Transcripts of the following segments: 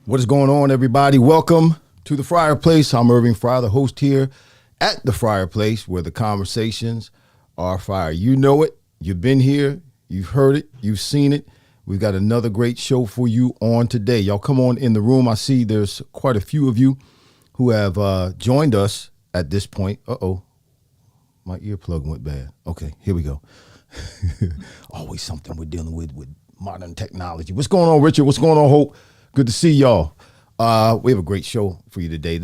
What is going on, everybody? Welcome to the Fryar Place. I'm Irving, Fryar, the host here at the Fryar Place, where the conversations are fire. You know it. You've been here. You've heard it. You've seen it. We've got another great show for you on today. Y'all come on in the room. I see there's quite a few of you who have joined us at this point. Uh-oh. My earplug went bad. Okay, here we go. Always something we're dealing with modern technology. What's going on, Richard? What's going on, Hope? Good to see y'all. We have a great show for you today.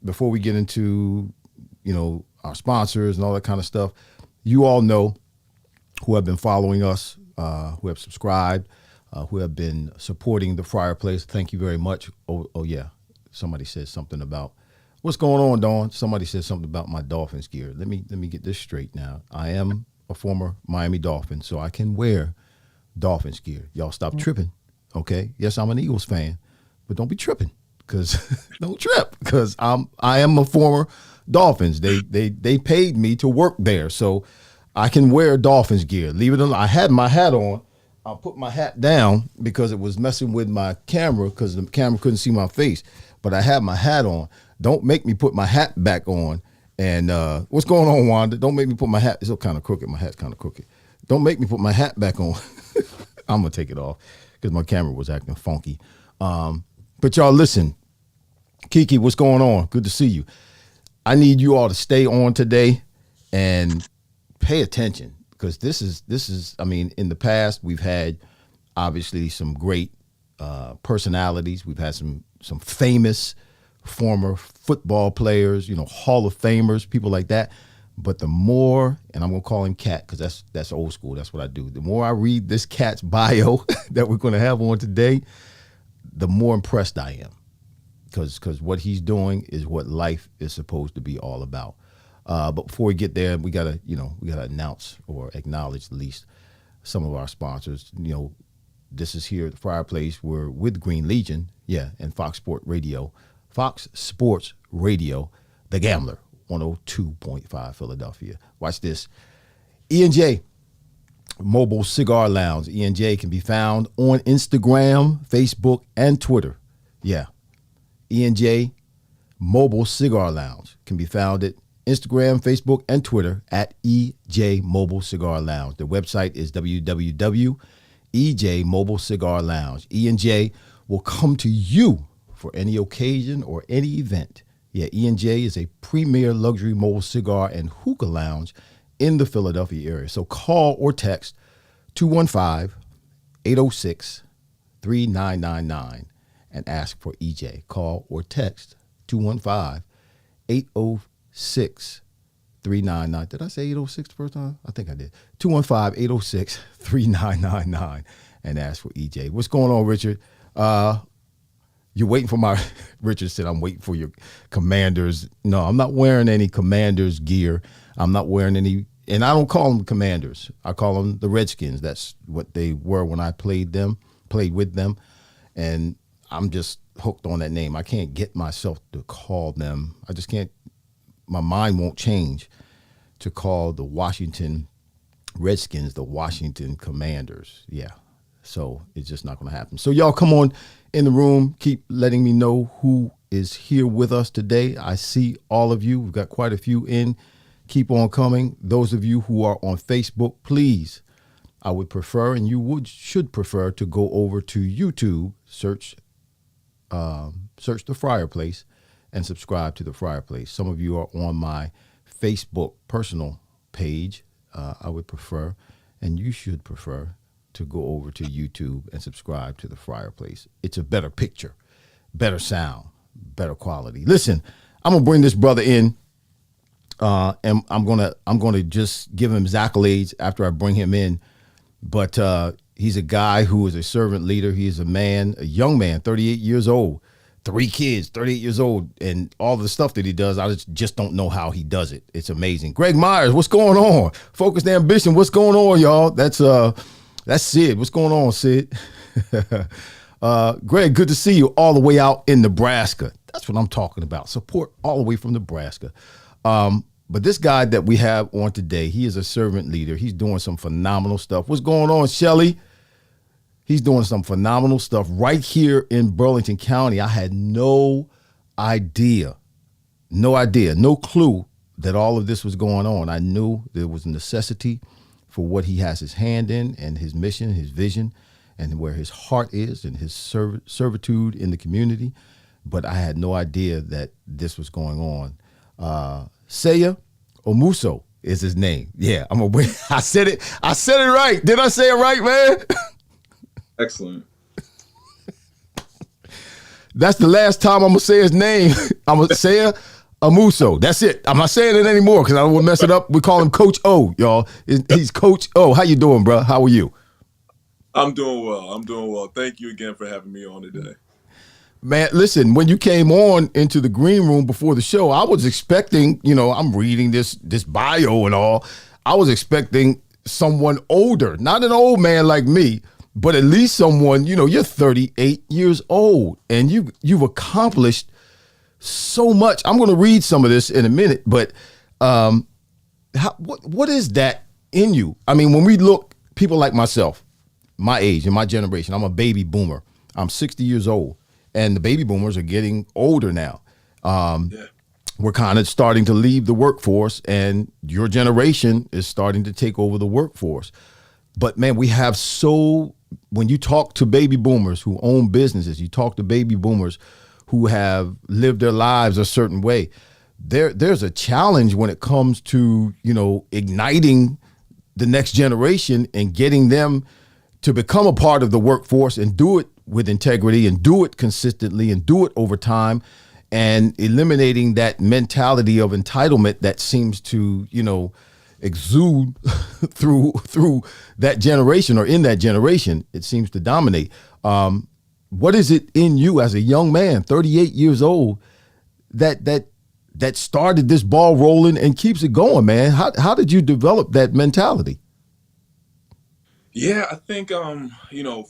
Before we get into, our sponsors and all that kind of stuff, you all know who have been following us, who have subscribed, who have been supporting the Fryar Place. Thank you very much. Oh yeah. Somebody said something about what's going on, Dawn. Somebody said something about my Dolphins gear. Let me get this straight now. I am a former Miami Dolphin, so I can wear Dolphins gear. Y'all stop tripping. Okay. Yes, I'm an Eagles fan, but don't be tripping don't trip because I am a former Dolphins. They paid me to work there, so I can wear Dolphins gear. Leave it alone. I had my hat on. I'll put my hat down because it was messing with my camera because the camera couldn't see my face, but I had my hat on. Don't make me put my hat back on. And what's going on, Wanda? Don't make me put my hat. It's kind of crooked. My hat's kind of crooked. Don't make me put my hat back on. I'm going to take it off because my camera was acting funky. But y'all listen, Kiki, what's going on? Good to see you. I need you all to stay on today and pay attention because this is, I mean, in the past, we've had obviously some great personalities. We've had some famous former football players, Hall of Famers, people like that. But the more, and I'm going to call him Cat because that's old school. That's what I do. The more I read this cat's bio that we're going to have on today, the more impressed I am because what he's doing is what life is supposed to be all about. But before we get there, we got to announce or acknowledge at least some of our sponsors. This is here at the Fryar Place. We're with Green Legion, and Fox Sports Radio, The Gambler. 102.5 Philadelphia. Watch this. E&J Mobile Cigar Lounge. E&J can be found on Instagram, Facebook, and Twitter. Yeah. E&J Mobile Cigar Lounge can be found at Instagram, Facebook, and Twitter at EJ Mobile Cigar Lounge. The website is www.EJ Mobile Cigar Lounge. E&J will come to you for any occasion or any event. Yeah, E&J is a premier luxury mobile cigar and hookah lounge in the Philadelphia area. So call or text 215-806-3999 and ask for EJ. Call or text 215-806-3999. Did I say 806 the first time? I think I did. 215-806-3999 and ask for EJ. What's going on, Richard? You're waiting for my, Richard said, I'm waiting for your Commanders. No, I'm not wearing any Commanders gear. I'm not wearing any and I don't call them Commanders. I call them the Redskins. That's what they were when I played with them, and I'm just hooked on that name. I can't get myself to call them. I just can't. My mind won't change to call the Washington Redskins the Washington Commanders. Yeah. So it's just not going to happen. So y'all come on in the room. Keep letting me know who is here with us today. I see all of you. We've got quite a few in. Keep on coming. Those of you who are on Facebook, please, I would prefer, and you should prefer, to go over to YouTube, search the Fryar Place, and subscribe to the Fryar Place. Some of you are on my Facebook personal page. I would prefer, and you should prefer, to go over to YouTube and subscribe to the Fryar Place. It's a better picture, better sound, better quality. Listen, I'm gonna bring this brother in, and I'm gonna just give him his accolades after I bring him in. But he's a guy who is a servant leader. He is a young man, 38 years old, 3 kids, 38 years old, and all the stuff that he does, I just don't know how he does it. It's amazing. Greg Myers, what's going on? Focused Ambition, what's going on, y'all? That's Sid. What's going on, Sid? Greg, good to see you all the way out in Nebraska. That's what I'm talking about. Support all the way from Nebraska. But this guy that we have on today, he is a servant leader. He's doing some phenomenal stuff. What's going on, Shelly? He's doing some phenomenal stuff right here in Burlington County. I had no idea, no clue that all of this was going on. I knew there was a necessity for what he has his hand in, and his mission, his vision, and where his heart is, and his servitude in the community. But I had no idea that this was going on. Seigha Omuso is his name. Yeah, I'm gonna wait. I said it right. Did I say it right, man? Excellent. That's the last time I'm gonna say his name. I'm gonna say Seigha Omuso. That's it. I'm not saying it anymore because I don't want to mess it up. We call him Coach O, y'all. He's Coach O. How you doing, bro? How are you? I'm doing well. Thank you again for having me on today. Man, listen, when you came on into the green room before the show, I was expecting, I'm reading this bio and all. I was expecting someone older, not an old man like me, but at least someone, you're 38 years old and you've accomplished so much. I'm going to read some of this in a minute, but what is that in you? I mean, when we look, people like myself, my age and my generation, I'm a baby boomer. I'm 60 years old, and the baby boomers are getting older now. We're kind of starting to leave the workforce, and your generation is starting to take over the workforce. But man, we have when you talk to baby boomers who own businesses, you talk to baby boomers who have lived their lives a certain way, there's a challenge when it comes to, igniting the next generation and getting them to become a part of the workforce and do it with integrity and do it consistently and do it over time, and eliminating that mentality of entitlement that seems to, exude through that generation, or in that generation, it seems to dominate. What is it in you as a young man, 38 years old, that started this ball rolling and keeps it going, man? How did you develop that mentality? Yeah, I think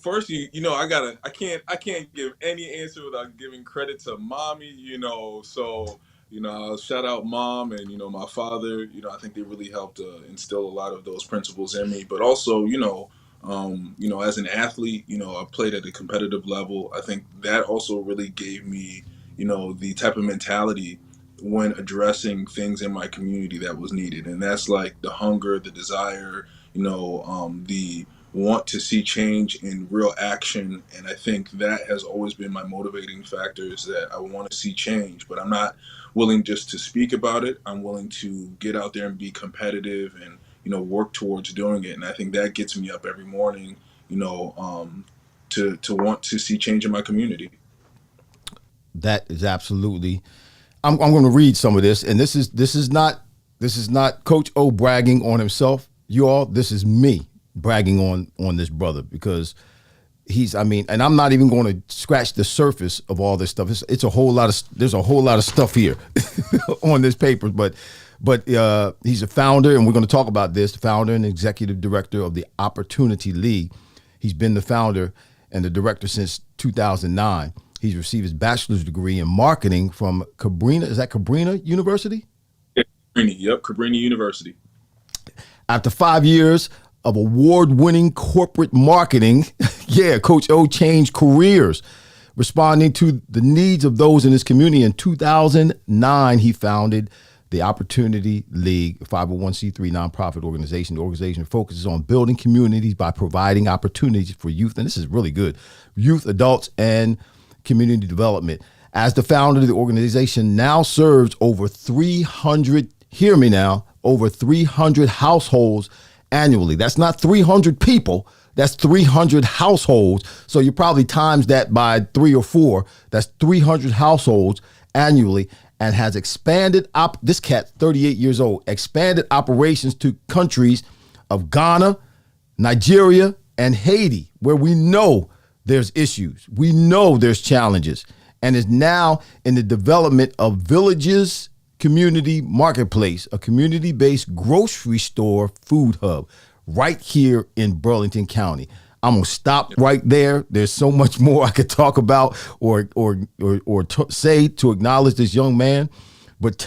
first I can't give any answer without giving credit to mommy, so I'll shout out mom and my father. I think they really helped instill a lot of those principles in me, but also as an athlete, I played at a competitive level. I think that also really gave me the type of mentality when addressing things in my community that was needed, and that's like the hunger, the desire, the want to see change in real action. And I think that has always been my motivating factor, is that I want to see change, but I'm not willing just to speak about it. I'm willing to get out there and be competitive and work towards doing it. And I think that gets me up every morning, to want to see change in my community. That is absolutely. I'm going to read some of this, and this is not Coach O bragging on himself, you all. This is me bragging on this brother, because and I'm not even going to scratch the surface of all this stuff. It's a whole lot of, there's a whole lot of stuff here on this paper, but But he's a founder, and we're going to talk about this, the founder and executive director of the Opportunity League. He's been the founder and the director since 2009. He's received his bachelor's degree in marketing from Cabrini. Is that Cabrini University? Yeah, Cabrini, yep, Cabrini University. After 5 years of award-winning corporate marketing, yeah, Coach O changed careers, responding to the needs of those in his community. In 2009, he founded the Opportunity League, a 501c3 nonprofit organization. The organization focuses on building communities by providing opportunities for youth, and this is really good, youth, adults, and community development. As the founder, the organization now serves over 300, hear me now, over 300 households annually. That's not 300 people. That's 300 households. So you probably times that by 3 or 4. That's 300 households annually, and has expanded this cat, 38 years old, expanded operations to countries of Ghana, Nigeria, and Haiti, where we know there's issues. We know there's challenges, and is now in the development of Villages Community Marketplace, a community-based grocery store food hub right here in Burlington County. I'm gonna stop right there. There's so much more I could talk about or say to acknowledge this young man. But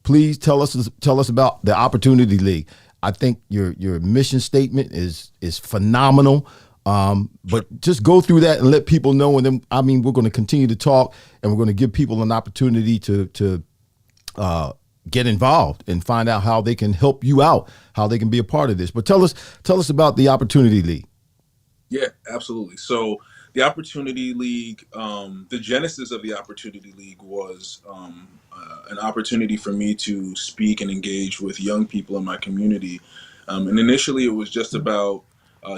please tell us about the Opportunity League. I think your mission statement is phenomenal. But just go through that and let people know. And then, I mean, we're going to continue to talk, and we're going to give people an opportunity to get involved and find out how they can help you out, how they can be a part of this. But tell us about the Opportunity League. Yeah, absolutely. So the Opportunity League, the genesis of the Opportunity League was an opportunity for me to speak and engage with young people in my community. And initially, it was just about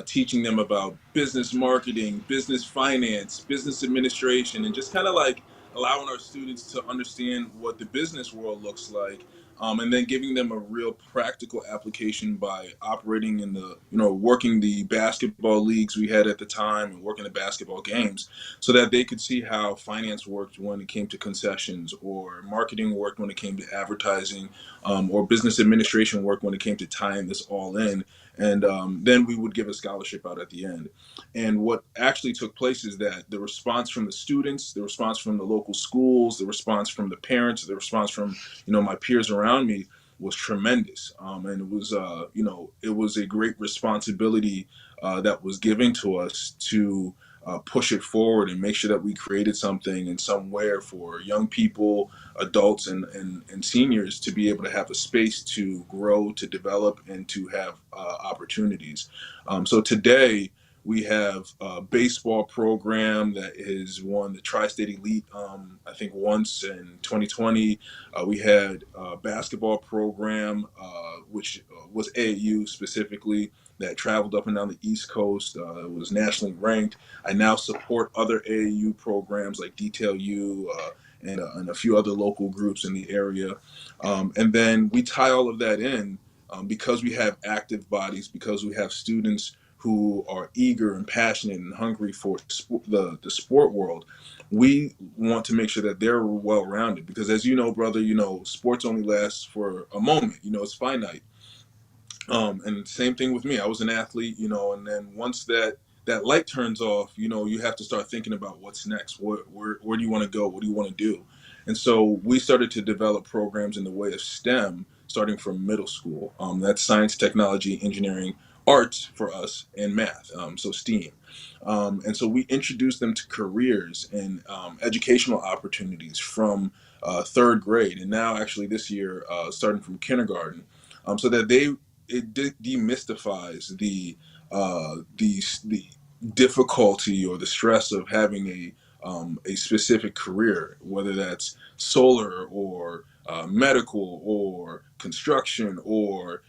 teaching them about business marketing, business finance, business administration, and just kind of like allowing our students to understand what the business world looks like. And then giving them a real practical application by operating in working the basketball leagues we had at the time and working the basketball games so that they could see how finance worked when it came to concessions, or marketing worked when it came to advertising, or business administration worked when it came to tying this all in. And then we would give a scholarship out at the end. And what actually took place is that the response from the students, the response from the local schools, the response from the parents, the response from my peers around me was tremendous. And it was a great responsibility that was given to us to push it forward and make sure that we created something and somewhere for young people, adults, and seniors to be able to have a space to grow, to develop, and to have opportunities. So today, we have a baseball program that has won the Tri-State Elite, I think once in 2020. We had a basketball program, which was AAU specifically, that traveled up and down the East Coast. It was nationally ranked. I now support other AAU programs like Detail U and a few other local groups in the area. And then we tie all of that in because we have active bodies, because we have students who are eager and passionate and hungry for the sport world. We want to make sure that they're well-rounded because, as you know, brother, sports only lasts for a moment. It's finite. And same thing with me. I was an athlete, and then once that light turns off, you have to start thinking about what's next. Where do you want to go? What do you want to do? And so we started to develop programs in the way of STEM, starting from middle school. That's science, technology, engineering, arts for us, and math, so STEAM. And so we introduced them to careers and educational opportunities from third grade, and now actually this year, starting from kindergarten, so that it demystifies the difficulty or the stress of having a specific career, whether that's solar or medical or construction or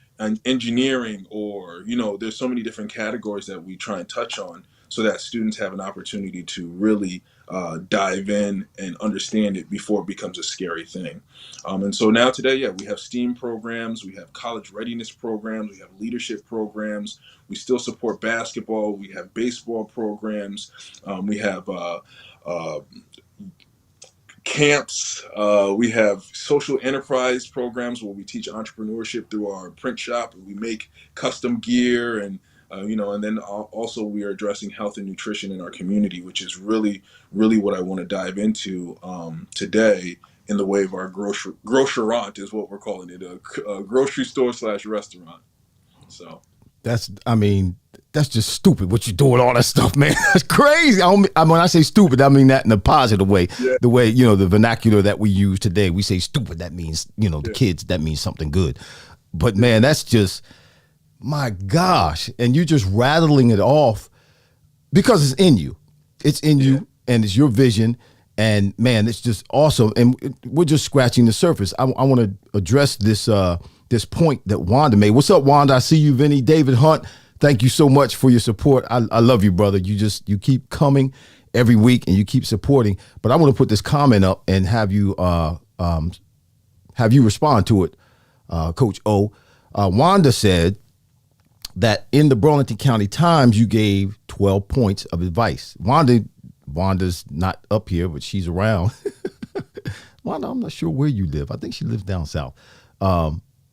engineering, or there's so many different categories that we try and touch on so that students have an opportunity to really dive in and understand it before it becomes a scary thing. And so now today, yeah, we have STEAM programs, we have college readiness programs, we have leadership programs. We still support basketball. We have baseball programs. We have camps. We have social enterprise programs where we teach entrepreneurship through our print shop. We make custom gear, and and then also we are addressing health and nutrition in our community, which is really, really what I want to dive into today in the way of our grocerant is what we're calling it, a grocery store slash restaurant. So. I mean, that's just stupid what you're doing, all that stuff, man. That's crazy. When I say stupid, I mean that in a positive way. Yeah. The way, the vernacular that we use today, we say stupid, that means, the Yeah. kids, that means something good. But man, that's just, my gosh. And you just rattling it off because it's in you. It's in you, and it's your vision. And man, it's just awesome. And we're just scratching the surface. I want to address this point that Wanda made. What's up, Wanda? I see you, Vinny. David Hunt, thank you so much for your support. I love you, brother. You keep coming every week and you keep supporting. But I want to put this comment up and have you respond to it, Coach O. Wanda said that in the Burlington County Times, you gave 12 points of advice. Wanda's not up here, but she's around. Wanda, I'm not sure where you live. I think she lives down south.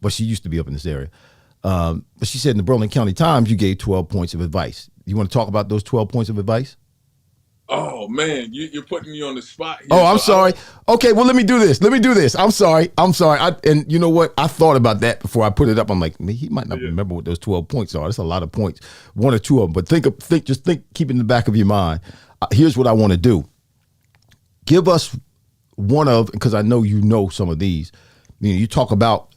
But she used to be up in this area. But she said in the Burlington County Times, you gave 12 points of advice. You want to talk about those 12 points of advice? Oh man, you're putting me on the spot here. Oh, I'm sorry. Okay, well, let me do this. I'm sorry. And you know what? I thought about that before I put it up. I'm like, he might not remember what those 12 points are. That's a lot of points, one or two of them. But keep it in the back of your mind. Here's what I want to do. Give us because I know you know some of these. You talked about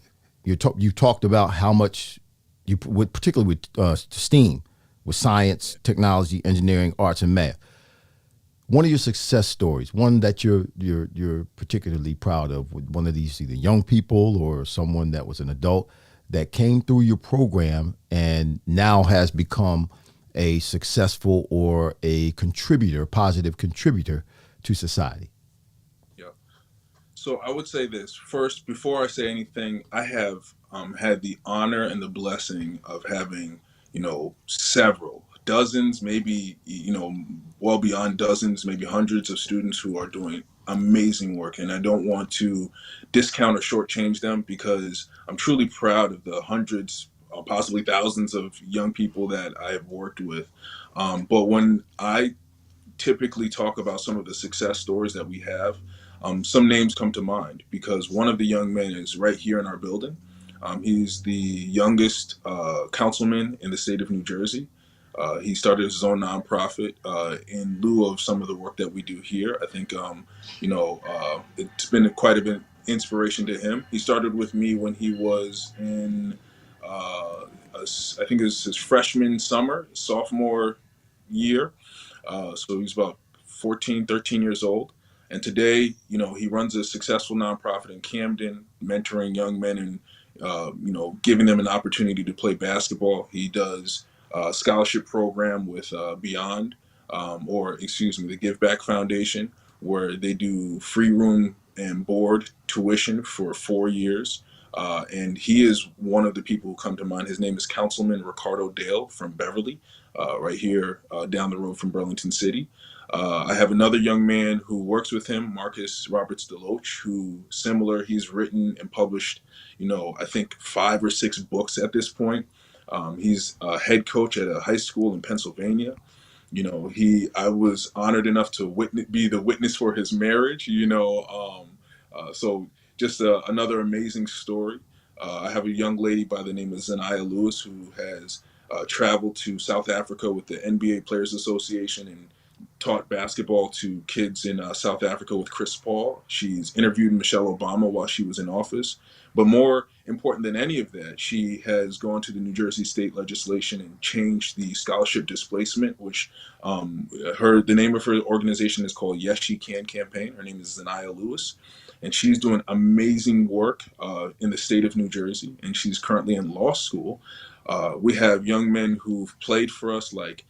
how much particularly with STEAM, with science, technology, engineering, arts, and math. One of your success stories, one that you're particularly proud of, with one of these either young people or someone that was an adult that came through your program and now has become a successful or a positive contributor to society. Yeah. So I would say this first before I say anything. I have had the honor and the blessing of having several dozens, maybe well beyond dozens, maybe hundreds of students who are doing amazing work, and I don't want to discount or shortchange them because I'm truly proud of the hundreds, possibly thousands of young people that I have worked with. But when I typically talk about some of the success stories that we have, some names come to mind because one of the young men is right here in our building. He's the youngest councilman in the state of New Jersey. He started his own nonprofit in lieu of some of the work that we do here. I think, it's been quite a bit inspiration to him. He started with me when he was in, I think it was his freshman summer, sophomore year. So he's about 14, 13 years old. And today, he runs a successful nonprofit in Camden, mentoring young men and, giving them an opportunity to play basketball. He does a scholarship program with Beyond, or excuse me, the Give Back Foundation, where they do free room and board tuition for 4 years. And he is one of the people who come to mind. His name is Councilman Ricardo Dale from Beverly, right here down the road from Burlington City. I have another young man who works with him, Marcus Roberts Deloach, who similar, he's written and published, I think 5 or 6 books at this point. He's a head coach at a high school in Pennsylvania. I was honored enough to be the witness for his marriage. So just another amazing story. I have a young lady by the name of Zanaya Lewis who has traveled to South Africa with the NBA Players Association and taught basketball to kids in South Africa with Chris Paul. She's interviewed Michelle Obama while she was in office. But more important than any of that, she has gone to the New Jersey state legislation and changed the scholarship displacement, which the name of her organization is called Yes She Can Campaign. Her name is Zanaya Lewis. And she's doing amazing work in the state of New Jersey, and she's currently in law school. We have young men who've played for us, like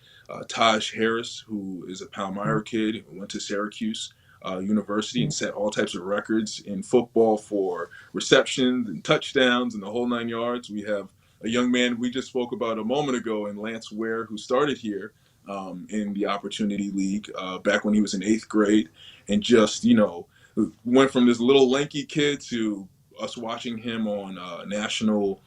Taj Harris, who is a Palmyra kid, who went to Syracuse University and set all types of records in football for receptions and touchdowns and the whole 9 yards. We have a young man we just spoke about a moment ago in Lance Ware, who started here in the Opportunity League back when he was in 8th grade, and just went from this little lanky kid to us watching him on national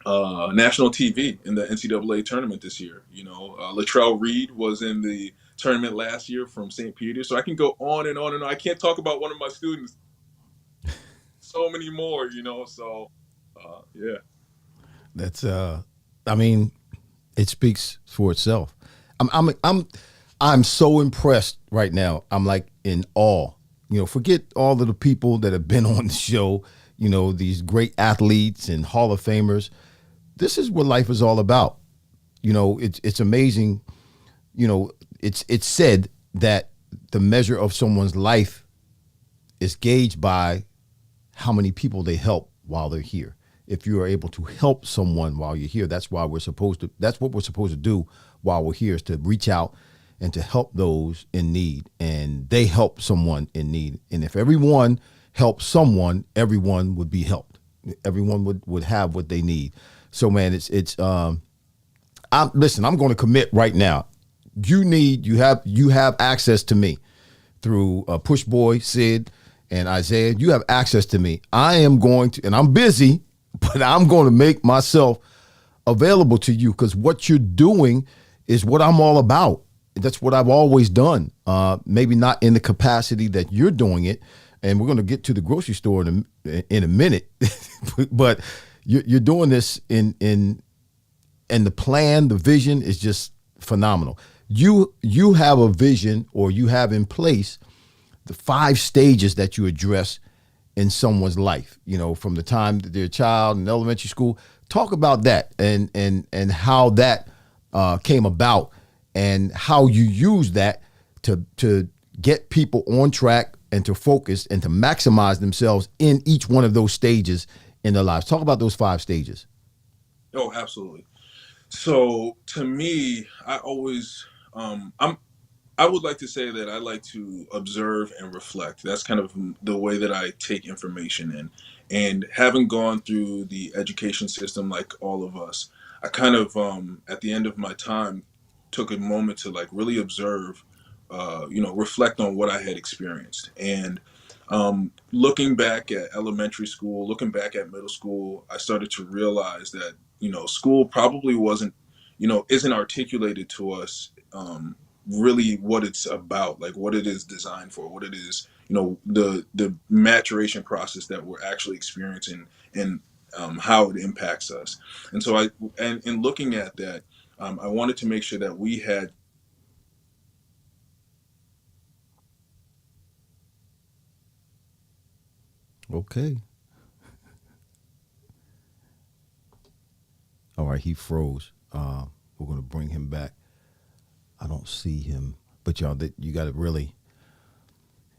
TV in the NCAA tournament this year. Latrell Reed was in the tournament last year from St. Peter's. So I can go on and on and on. I can't talk about one of my students. So many more, So, yeah. That's I mean, it speaks for itself. I'm so impressed right now. I'm like in awe. Forget all of the people that have been on the show, these great athletes and Hall of Famers. This is what life is all about. It's amazing. It's said that the measure of someone's life is gauged by how many people they help while they're here. If you are able to help someone while you're here, that's what we're supposed to do while we're here, is to reach out and to help those in need. And they help someone in need. And if everyone helps someone, everyone would be helped. Everyone would have what they need. So man, I'm going to commit right now. You have access to me through Push Boy, Sid, and Isaiah. You have access to me. I am going to, and I'm busy, but I'm going to make myself available to you, because what you're doing is what I'm all about. That's what I've always done. Maybe not in the capacity that you're doing it. And we're going to get to the grocery store in a minute, but you're doing this and the plan, the vision is just phenomenal. You have a vision, or you have in place the 5 stages that you address in someone's life, from the time that they're a child in elementary school. Talk about that and how that came about, and how you use that to get people on track and to focus and to maximize themselves in each one of those stages in their lives. Talk about those 5 stages. Oh, absolutely. So to me, I would like to say that I like to observe and reflect. That's kind of the way that I take information in. And having gone through the education system like all of us, I kind of, at the end of my time, took a moment to like really observe, reflect on what I had experienced. And looking back at elementary school, looking back at middle school, I started to realize that, school probably wasn't, isn't articulated to us. Really what it's about, like what it is designed for, what it is, the maturation process that we're actually experiencing, and how it impacts us. And so and in looking at that, I wanted to make sure that we had. Okay. All right. He froze. We're going to bring him back. I don't see him, but y'all, you got to really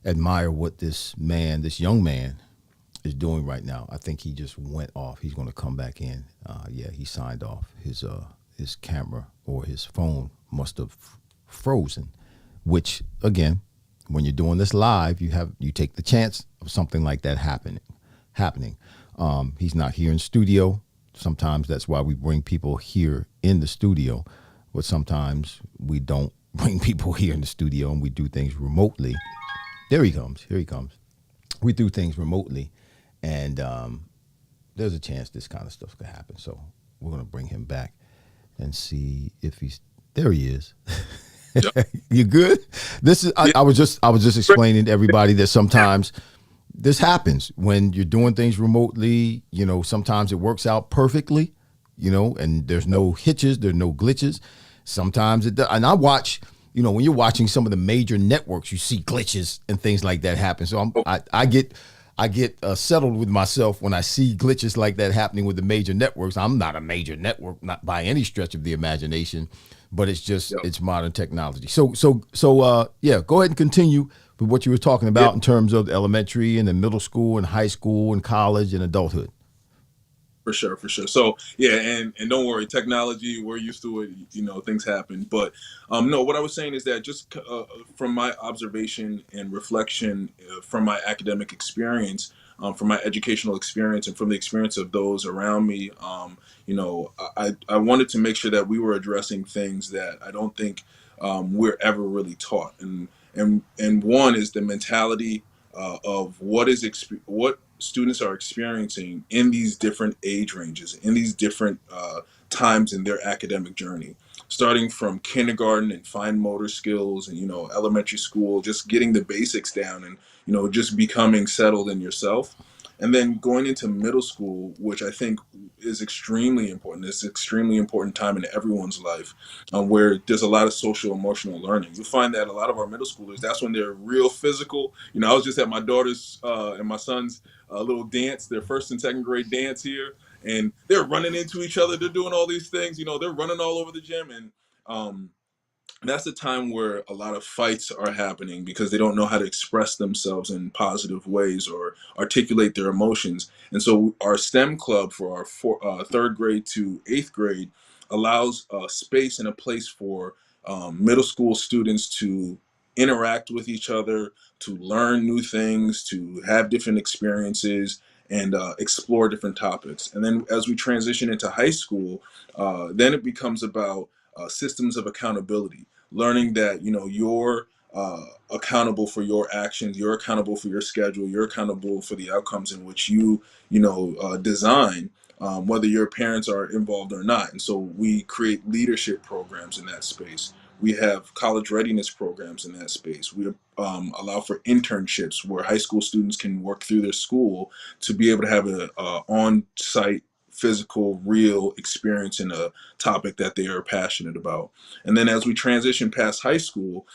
admire what this young man is doing right now. I think he just went off. He's going to come back in. Yeah, he signed off. His camera or his phone must have frozen, which again, when you're doing this live, you take the chance of something like that happening. He's not here in studio. Sometimes that's why we bring people here in the studio, but sometimes we don't bring people here in the studio and we do things remotely. There he comes. Here he comes. We do things remotely, and there's a chance this kind of stuff could happen. So we're going to bring him back and see if he's there. He is. You good? This is. I was just explaining to everybody that sometimes this happens when you're doing things remotely. Sometimes it works out perfectly. And there's no hitches, there's no glitches. Sometimes it does. And I watch. When you're watching some of the major networks, you see glitches and things like that happen. So I get settled with myself when I see glitches like that happening with the major networks. I'm not a major network, not by any stretch of the imagination, but it's just it's modern technology. So yeah, go ahead and continue with what you were talking about in terms of elementary and then middle school and high school and college and adulthood. For sure, for sure. So yeah, and don't worry, technology, we're used to it. Things happen. But no, what I was saying is that just from my observation and reflection, from my academic experience, from my educational experience, and from the experience of those around me, I wanted to make sure that we were addressing things that I don't think we're ever really taught. And one is the mentality of what students are experiencing in these different age ranges, in these different times in their academic journey, starting from kindergarten and fine motor skills, and elementary school, just getting the basics down, and just becoming settled in yourself. And then going into middle school, which I think is extremely important. It's an extremely important time in everyone's life, where there's a lot of social emotional learning. You'll find that a lot of our middle schoolers, that's when they're real physical. I was just at my daughter's and my son's little dance, their first and second grade dance here, and they're running into each other. They're doing all these things. They're running all over the gym, and um, that's the time where a lot of fights are happening because they don't know how to express themselves in positive ways or articulate their emotions. And so our STEM club for our third grade to eighth grade allows a space and a place for middle school students to interact with each other, to learn new things, to have different experiences, and explore different topics. And then as we transition into high school, then it becomes about systems of accountability, learning that you're accountable for your actions, you're accountable for your schedule, you're accountable for the outcomes in which you design, whether your parents are involved or not. And so we create leadership programs in that space. We have college readiness programs in that space. We allow for internships where high school students can work through their school to be able to have a on-site physical, real experience in a topic that they are passionate about. And then as we transition past high school,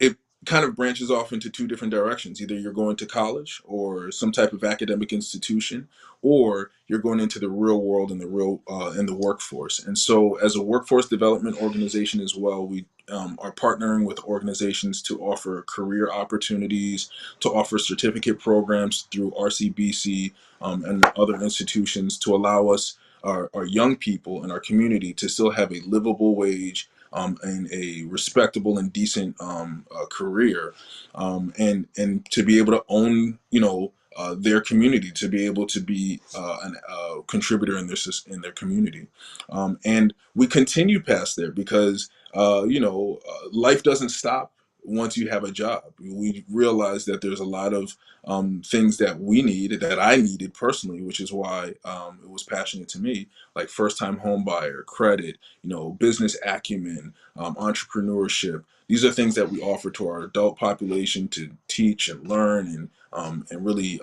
it kind of branches off into two different directions. Either you're going to college or some type of academic institution, or you're going into the real world and in the workforce. And so, as a workforce development organization as well, we are partnering with organizations to offer career opportunities, to offer certificate programs through RCBC and other institutions to allow us, our young people in our community, to still have a livable wage and a respectable and decent career, and to be able to own, their community, to be able to be a contributor in their community, and we continue past there because life doesn't stop once you have a job. We realize that there's a lot of things that we need, that I needed personally, which is why it was passionate to me, like first time home buyer, credit, business acumen, entrepreneurship. These are things that we offer to our adult population to teach and learn and really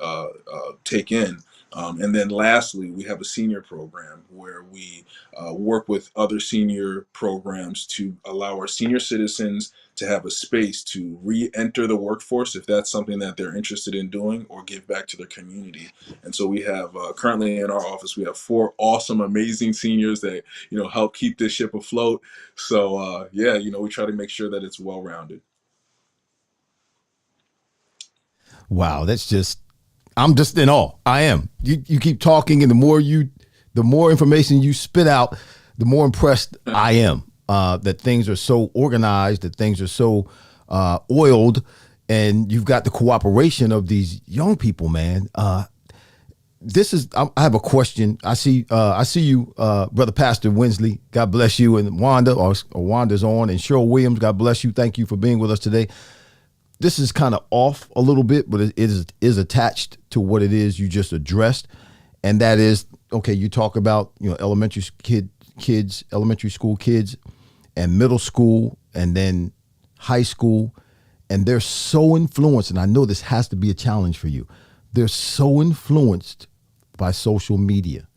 take in. And then lastly, we have a senior program where we work with other senior programs to allow our senior citizens to have a space to re-enter the workforce if that's something that they're interested in doing, or give back to their community. And so we have currently in our office, we have 4 awesome, amazing seniors that help keep this ship afloat. So yeah, we try to make sure that it's well rounded. Wow, that's just, I'm just in awe. I am. You keep talking, and the more information you spit out, the more impressed I am that things are so organized, that things are so oiled, and you've got the cooperation of these young people, man. I have a question. I see you, Brother Pastor Winsley. God bless you, and Wanda, or Wanda's on, and Cheryl Williams. God bless you. Thank you for being with us today. This is kind of off a little bit, but it is attached to what it is you just addressed, and that is, okay, you talk about elementary school kids, and middle school, and then high school, and they're so influenced, and I know this has to be a challenge for you. They're so influenced by social media.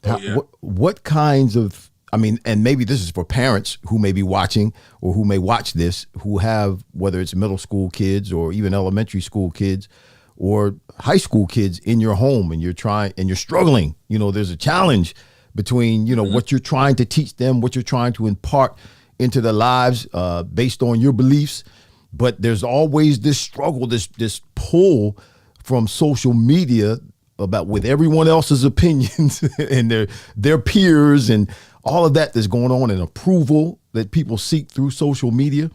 Oh, yeah. What kinds of, I mean, and maybe this is for parents who may be watching or who may watch this, who have, whether it's middle school kids or even elementary school kids or high school kids in your home, and you're struggling. There's a challenge between, what you're trying to teach them, what you're trying to impart into their lives based on your beliefs. But there's always this struggle, this pull from social media about with everyone else's opinions and their peers and all of that that's going on, and approval that people seek through social media.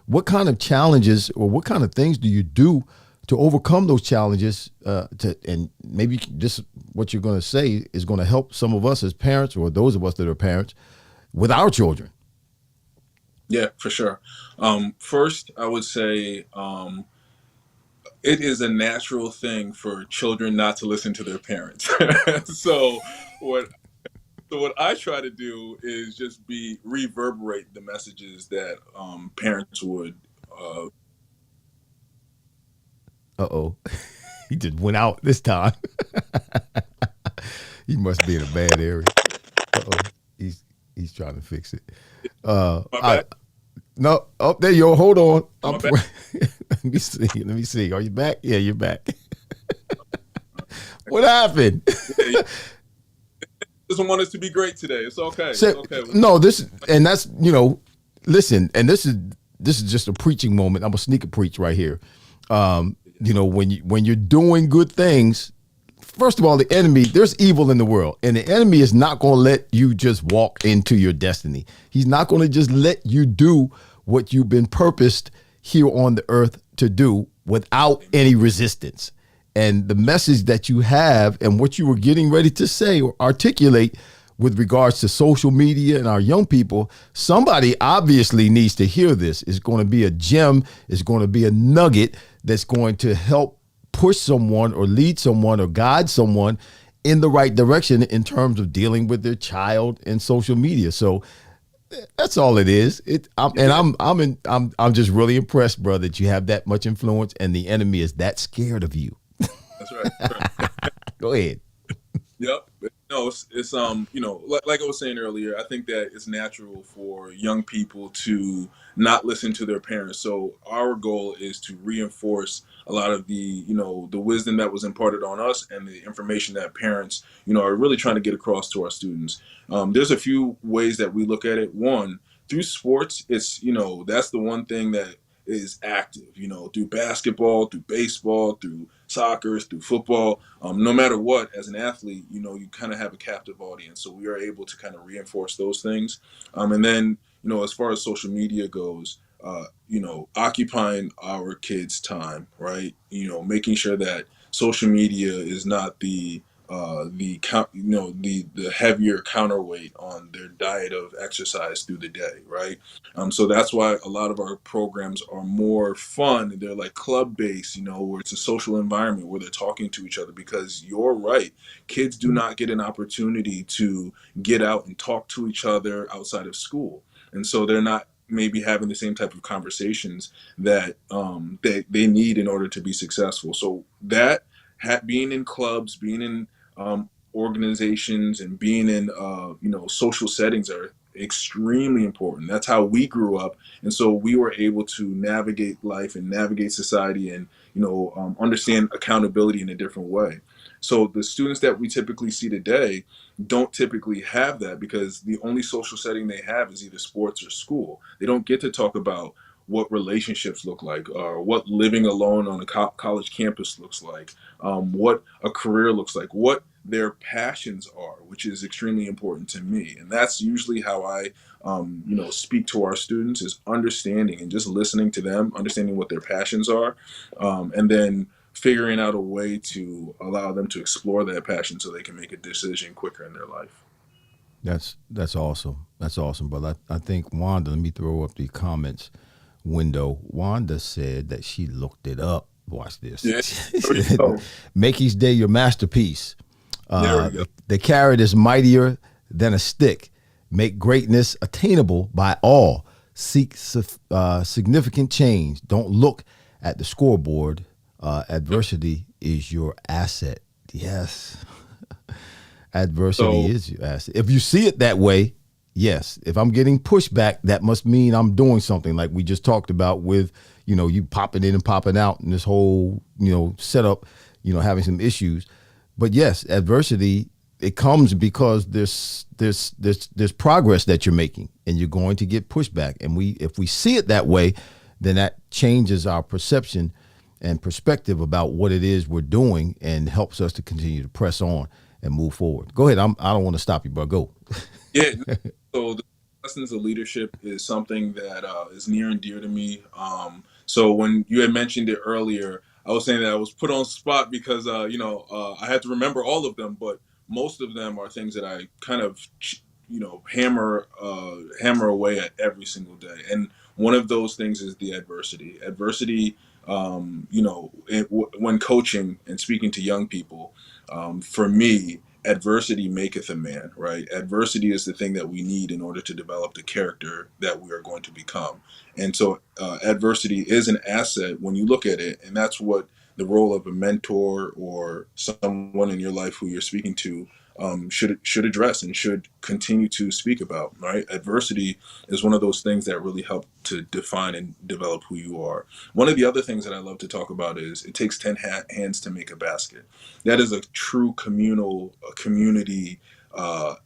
What kind of challenges or what kind of things do you do to overcome those challenges? And maybe just what you're going to say is going to help some of us as parents, or those of us that are parents, with our children. Yeah, for sure. First, I would say it is a natural thing for children not to listen to their parents. so what so what I try to do is just be reverberate the messages that parents would. Uh, Uh-oh. He just went out this time. He must be in a bad area. Uh-oh. He's trying to fix it. my I back. no, oh there you go. Hold on. My back. Let me see. Let me see. Are you back? Yeah, you're back. What happened? Yeah, doesn't want us to be great today. It's okay. It's So, okay. no, this and that's listen, and this is just a preaching moment. I'm a sneaker preach right here. When you're doing good things, first of all, the enemy, there's evil in the world, and the enemy is not going to let you just walk into your destiny. He's not going to just let you do what you've been purposed here on the earth to do without any resistance. And the message that you have and what you were getting ready to say or articulate with regards to social media and our young people, somebody obviously needs to hear this. It's going to be a gem. It's going to be a nugget that's going to help push someone or lead someone or guide someone in the right direction in terms of dealing with their child and social media. So that's all it is. I'm just really impressed, bro, that you have that much influence and the enemy is that scared of you. That's right. That's right. Go ahead. Yep. No, it's like I was saying earlier, I think that it's natural for young people to not listen to their parents. So our goal is to reinforce a lot of the wisdom that was imparted on us and the information that parents, are really trying to get across to our students. There's a few ways that we look at it. One, through sports, it's, that's the one thing that is active, through basketball, through baseball, through soccer, through football. No matter what, as an athlete, you kind of have a captive audience. So we are able to kind of reinforce those things. And then, as far as social media goes, occupying our kids' time, right? Making sure that social media is not the heavier counterweight on their diet of exercise through the day, right? So that's why a lot of our programs are more fun. They're like club based, where it's a social environment where they're talking to each other. Because you're right, kids do not get an opportunity to get out and talk to each other outside of school, and so they're not maybe having the same type of conversations that they need in order to be successful. So that being in clubs, being in organizations, and being in social settings are extremely important. That's how we grew up, and so we were able to navigate life and navigate society, and understand accountability in a different way. So the students that we typically see today don't typically have that, because the only social setting they have is either sports or school. They don't get to talk about what relationships look like, or what living alone on a college campus looks like, what a career looks like, what their passions are, which is extremely important to me. And that's usually how I, speak to our students, is understanding and just listening to them, understanding what their passions are, and then figuring out a way to allow them to explore that passion so they can make a decision quicker in their life. That's awesome. That's awesome, brother. I think Wanda, let me throw up the comments window. Wanda said that she looked it up. Watch this. Yeah, She there we said, go. make each day your masterpiece. There we go. The carrot is mightier than a stick. Make greatness attainable by all. Seek significant change. Don't look at the scoreboard. Adversity is your asset. Yes. Adversity So is your asset. If you see it that way, yes. If I'm getting pushback, that must mean I'm doing something like we just talked about with, you popping in and popping out and this whole, setup, having some issues. But yes, adversity, it comes because there's progress that you're making and you're going to get pushback. And if we see it that way, then that changes our perception and perspective about what it is we're doing and helps us to continue to press on and move forward. Go ahead. I don't want to stop you, bro. Go. yeah, so the lessons of leadership is something that is near and dear to me. So when you had mentioned it earlier, I was saying that I was put on spot because I had to remember all of them, but most of them are things that I kind of hammer away at every single day. And one of those things is the adversity. Adversity when coaching and speaking to young people, for me, adversity maketh a man, right? Adversity is the thing that we need in order to develop the character that we are going to become. And so, adversity is an asset when you look at it, and that's what the role of a mentor or someone in your life who you're speaking to should address and should continue to speak about. Right? Adversity is one of those things that really help to define and develop who you are. One of the other things that I love to talk about is it takes 10 hands to make a basket. That is a true communal community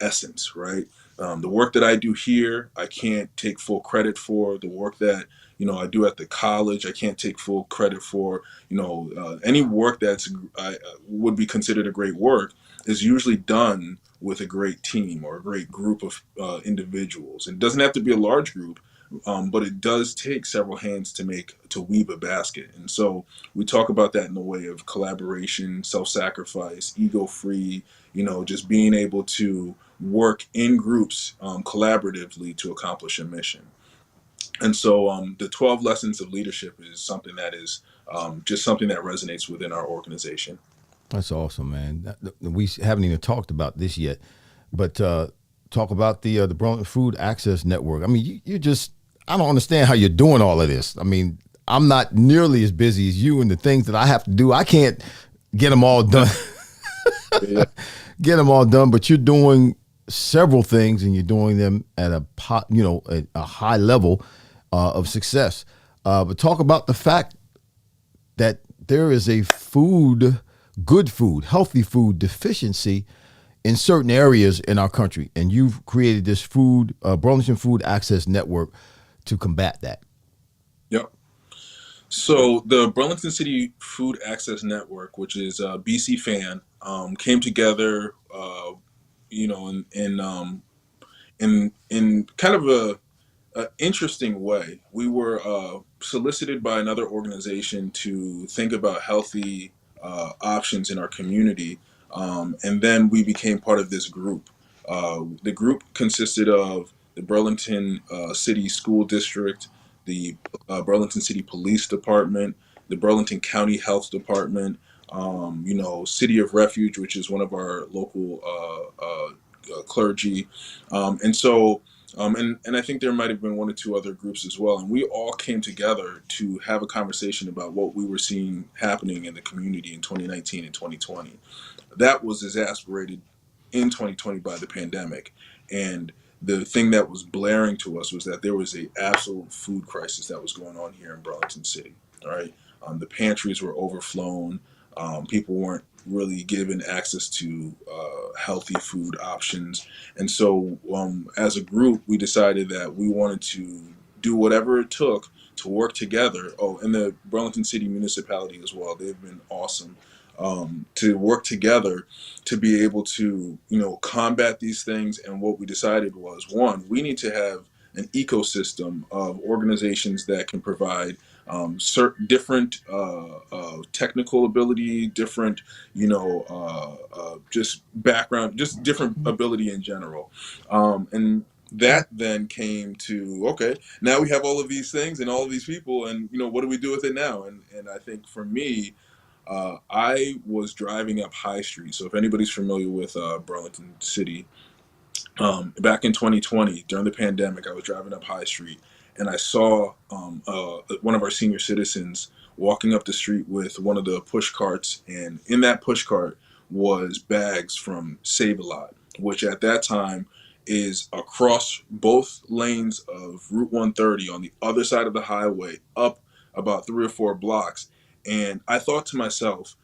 essence, right? The work that I do here, I can't take full credit for. The work that I do at the college, I can't take full credit for. Any work that's would be considered a great work is usually done with a great team or a great group of individuals. It doesn't have to be a large group, but it does take several hands to weave a basket. And so we talk about that in the way of collaboration, self-sacrifice, ego-free, just being able to work in groups collaboratively to accomplish a mission. And so the 12 lessons of leadership is something that is just something that resonates within our organization. That's awesome, man. We haven't even talked about this yet, but talk about the Burlington Food Access Network. I mean, you just I don't understand how you're doing all of this. I mean, I'm not nearly as busy as you, and the things that I have to do, I can't get them all done. Yeah. Get them all done, but you're doing several things, and you're doing them at a high level of success. But talk about the fact that there is a good food, healthy food deficiency in certain areas in our country, and you've created this Burlington Food Access Network to combat that. Yep. So the Burlington City Food Access Network, which is BC Fan, came together, in kind of a interesting way. We were solicited by another organization to think about healthy options in our community, and then we became part of this group. The group consisted of the Burlington City School District, the Burlington City Police Department, the Burlington County Health Department, City of Refuge, which is one of our local clergy, and so and I think there might have been one or two other groups as well. And we all came together to have a conversation about what we were seeing happening in the community in 2019 and 2020. That was exasperated in 2020 by the pandemic. And the thing that was blaring to us was that there was a absolute food crisis that was going on here in Burlington City. All right. The pantries were overflown. People weren't really given access to healthy food options. And so, as a group, we decided that we wanted to do whatever it took to work together. Oh, and the Burlington City Municipality as well. They've been awesome to work together to be able to, combat these things. And what we decided was, one, we need to have an ecosystem of organizations that can provide certain different technical ability, different, just background, just different ability in general. And that then came to, okay, now we have all of these things and all of these people, and what do we do with it now? And I think for me, I was driving up High Street. So if anybody's familiar with Burlington City, back in 2020 during the pandemic, I was driving up High Street and I saw one of our senior citizens walking up the street with one of the push carts, and in that push cart was bags from Save a Lot, which at that time is across both lanes of Route 130 on the other side of the highway, up about 3 or 4 blocks. And I thought to myself,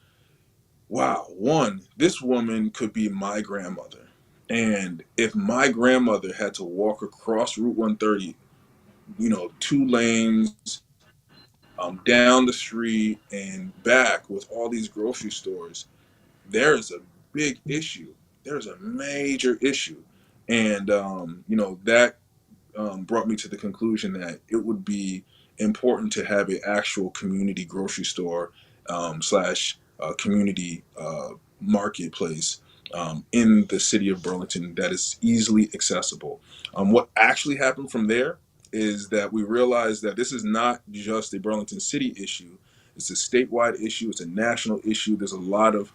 wow, one, this woman could be my grandmother. And if my grandmother had to walk across Route 130, 2 lanes, down the street and back with all these grocery stores, there is a big issue. There's a major issue. And, that brought me to the conclusion that it would be important to have an actual community grocery store slash community marketplace in the city of Burlington that is easily accessible. What actually happened from there is that we realized that this is not just a Burlington City issue. It's a statewide issue. It's a national issue. There's a lot of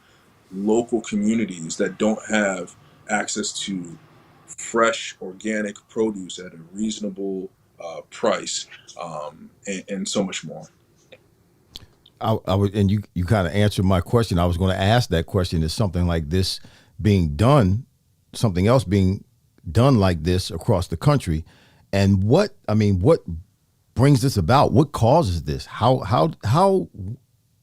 local communities that don't have access to fresh organic produce at a reasonable price, and so much more. I would, and you kind of answered my question. I was going to ask that question: is something like this being done, something else being done like this across the country? And what brings this about? What causes this? How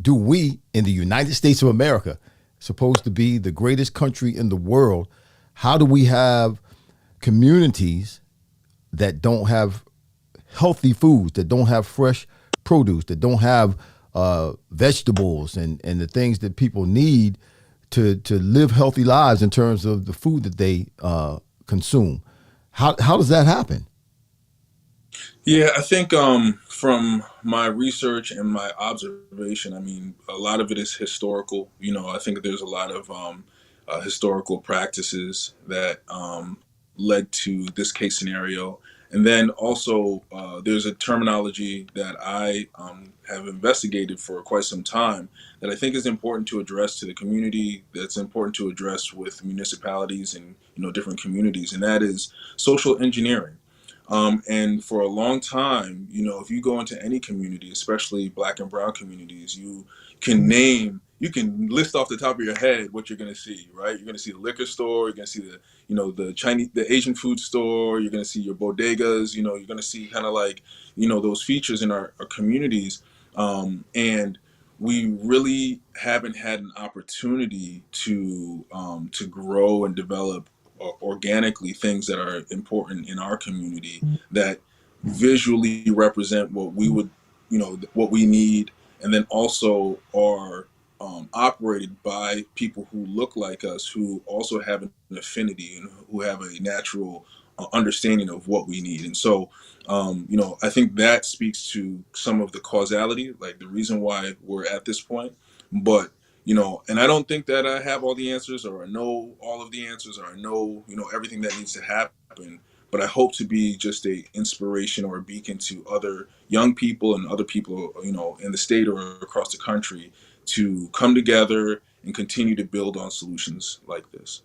do we in the United States of America, supposed to be the greatest country in the world, how do we have communities that don't have healthy foods, that don't have fresh produce, that don't have vegetables and the things that people need to live healthy lives in terms of the food that they consume? How does that happen? Yeah, I think from my research and my observation, I mean, a lot of it is historical. I think there's a lot of historical practices that led to this case scenario. And then also, there's a terminology that I have investigated for quite some time that I think is important to address to the community, that's important to address with municipalities and different communities, and that is social engineering. And for a long time, if you go into any community, especially Black and Brown communities, you can list off the top of your head what you're going to see, right? You're going to see the liquor store, you're going to see the Chinese, the Asian food store, you're going to see your bodegas, you're going to see kind of like, those features in our communities. And we really haven't had an opportunity to grow and develop organically things that are important in our community that visually represent what we would, what we need, and then also are operated by people who look like us, who also have an affinity and who have a natural understanding of what we need. And so, I think that speaks to some of the causality, like the reason why we're at this point. But and I don't think that I have all the answers, or I know all of the answers, or I know, everything that needs to happen. But I hope to be just a inspiration or a beacon to other young people and other people, in the state or across the country, to come together and continue to build on solutions like this.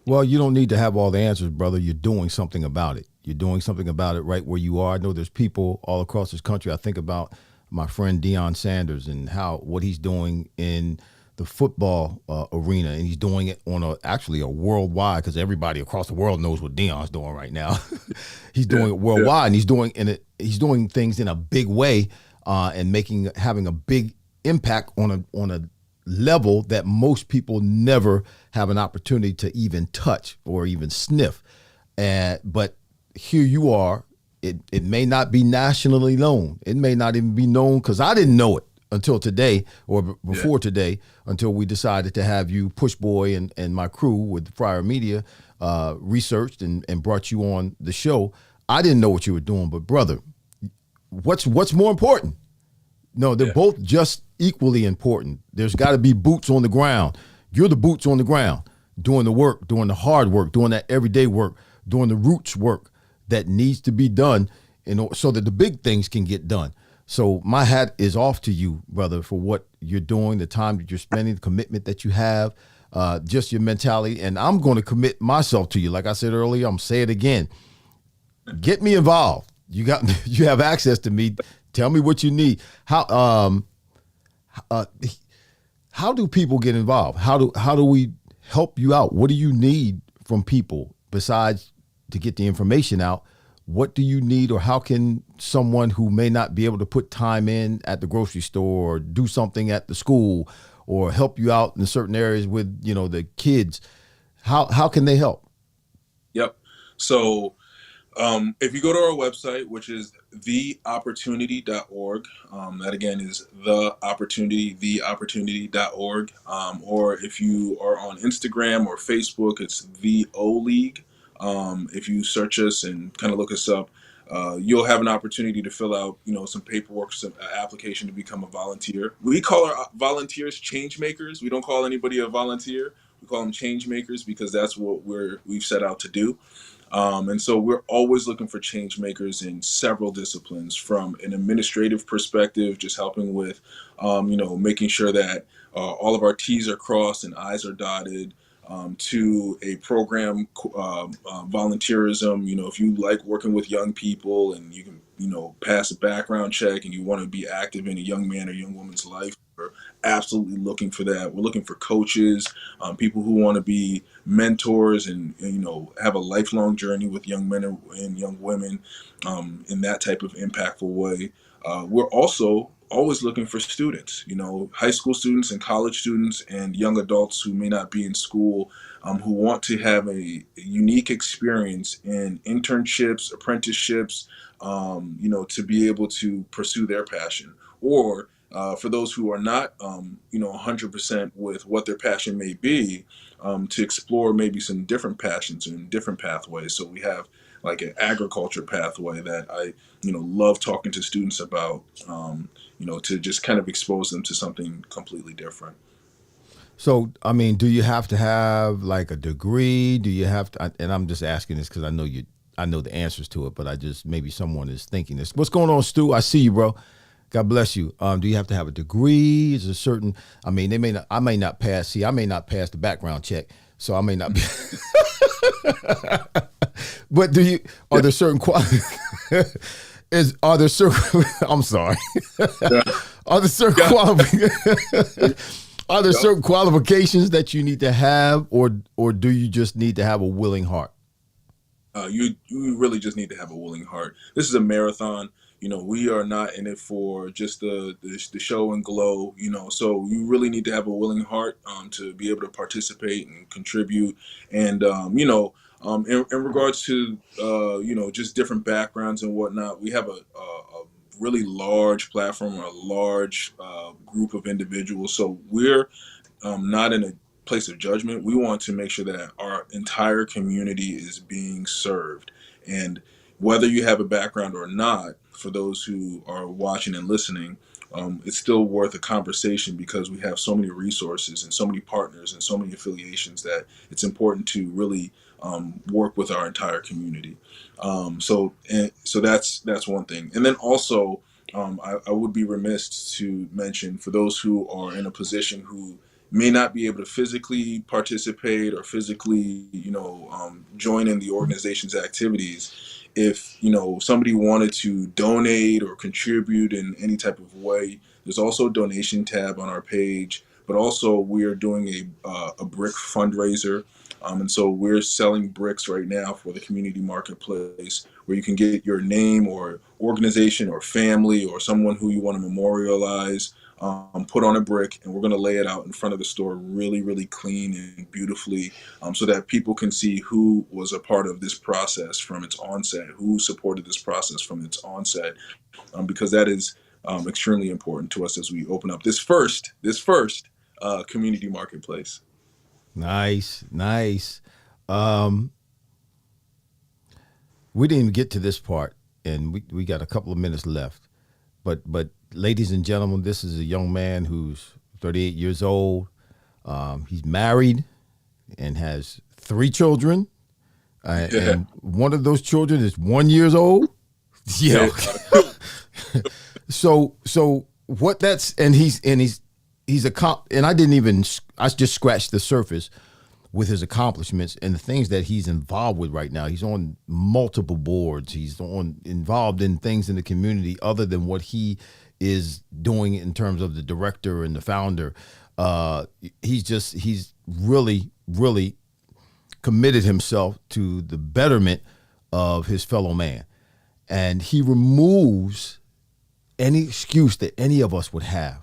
Well, you don't need to have all the answers, brother. You're doing something about it. You're doing something about it right where you are. I know there's people all across this country. I think about my friend Deion Sanders and what he's doing in the football arena, and he's doing it on actually a worldwide, because everybody across the world knows what Deion's doing right now. He's doing it worldwide, and he's doing things in a big way, and having a big impact on a level that most people never have an opportunity to even touch or even sniff. But here you are. It may not be nationally known. It may not even be known, because I didn't know it until today, or before today, until we decided to have you, Push Boy, and my crew with Fryar Media researched and brought you on the show. I didn't know what you were doing, but brother, what's more important? No, they're both just equally important. There's got to be boots on the ground. You're the boots on the ground, doing the work, doing the hard work, doing that everyday work, doing the roots work that needs to be done so that the big things can get done. So my hat is off to you, brother, for what you're doing, the time that you're spending, the commitment that you have, just your mentality. And I'm going to commit myself to you. Like I said earlier, I'm going to say it again. Get me involved. You have access to me. Tell me what you need. How do people get involved? How do we help you out? What do you need from people besides to get the information out? What do you need, or how can someone who may not be able to put time in at the grocery store, or do something at the school, or help you out in certain areas with, the kids, how can they help? Yep. So if you go to our website, which is theopportunity.org, that again is theopportunity.org, or if you are on Instagram or Facebook, it's the O League. If you search us and kind of look us up, you'll have an opportunity to fill out, some paperwork, some application to become a volunteer. We call our volunteers change makers. We don't call anybody a volunteer. We call them change makers, because that's what we've set out to do. And so we're always looking for change makers in several disciplines, from an administrative perspective, just helping with, making sure that all of our T's are crossed and I's are dotted, to a program volunteerism. If you like working with young people and you can, pass a background check and you want to be active in a young man or young woman's life, we're absolutely looking for that. We're looking for coaches, people who want to be mentors and have a lifelong journey with young men and young women, in that type of impactful way. We're also always looking for students, high school students and college students and young adults who may not be in school, who want to have a unique experience in internships, apprenticeships, to be able to pursue their passion. Or for those who are not, 100% with what their passion may be, to explore maybe some different passions and different pathways. So we have like an agriculture pathway that I, love talking to students about, to just kind of expose them to something completely different. So, I mean, do you have to have like a degree? Do you have to? And I'm just asking this because I know the answers to it, but maybe someone is thinking this. What's going on, Stu? I see you, bro. God bless you. Do you have to have a degree? Is a certain? I mean, I may not pass. See, I may not pass the background check, so I may not be. But are there certain are there certain? I'm sorry. Yeah. Are there certain Are there certain qualifications that you need to have, or do you just need to have a willing heart? You really just need to have a willing heart. This is a marathon. We are not in it for just the show and glow. So you really need to have a willing heart, to be able to participate and contribute. And in regards to just different backgrounds and whatnot, we have a really large platform, or a large group of individuals. So we're not in a place of judgment. We want to make sure that our entire community is being served. And whether you have a background or not, for those who are watching and listening, it's still worth a conversation, because we have so many resources and so many partners and so many affiliations that it's important to really work with our entire community. So that's one thing. And then also, I would be remiss to mention, for those who are in a position who may not be able to physically participate or physically, join in the organization's activities. If, somebody wanted to donate or contribute in any type of way, there's also a donation tab on our page. But also, we are doing a brick fundraiser. And so we're selling bricks right now for the community marketplace, where you can get your name or organization or family or someone who you want to memorialize, put on a brick, and we're going to lay it out in front of the store really, really clean and beautifully, so that people can see who was a part of this process from its onset, who supported this process from its onset, because that is extremely important to us as we open up this first community marketplace. Nice. We didn't even get to this part, and we got a couple of minutes left. But ladies and gentlemen, this is a young man who's 38 years old. He's married and has 3 children. And one of those children is 1 year old. Yeah. So what that's, and he's I just scratched the surface with his accomplishments and the things that he's involved with right now. He's on multiple boards. He's involved in things in the community other than what he is doing in terms of the director and the founder. He's really, really committed himself to the betterment of his fellow man. And he removes any excuse that any of us would have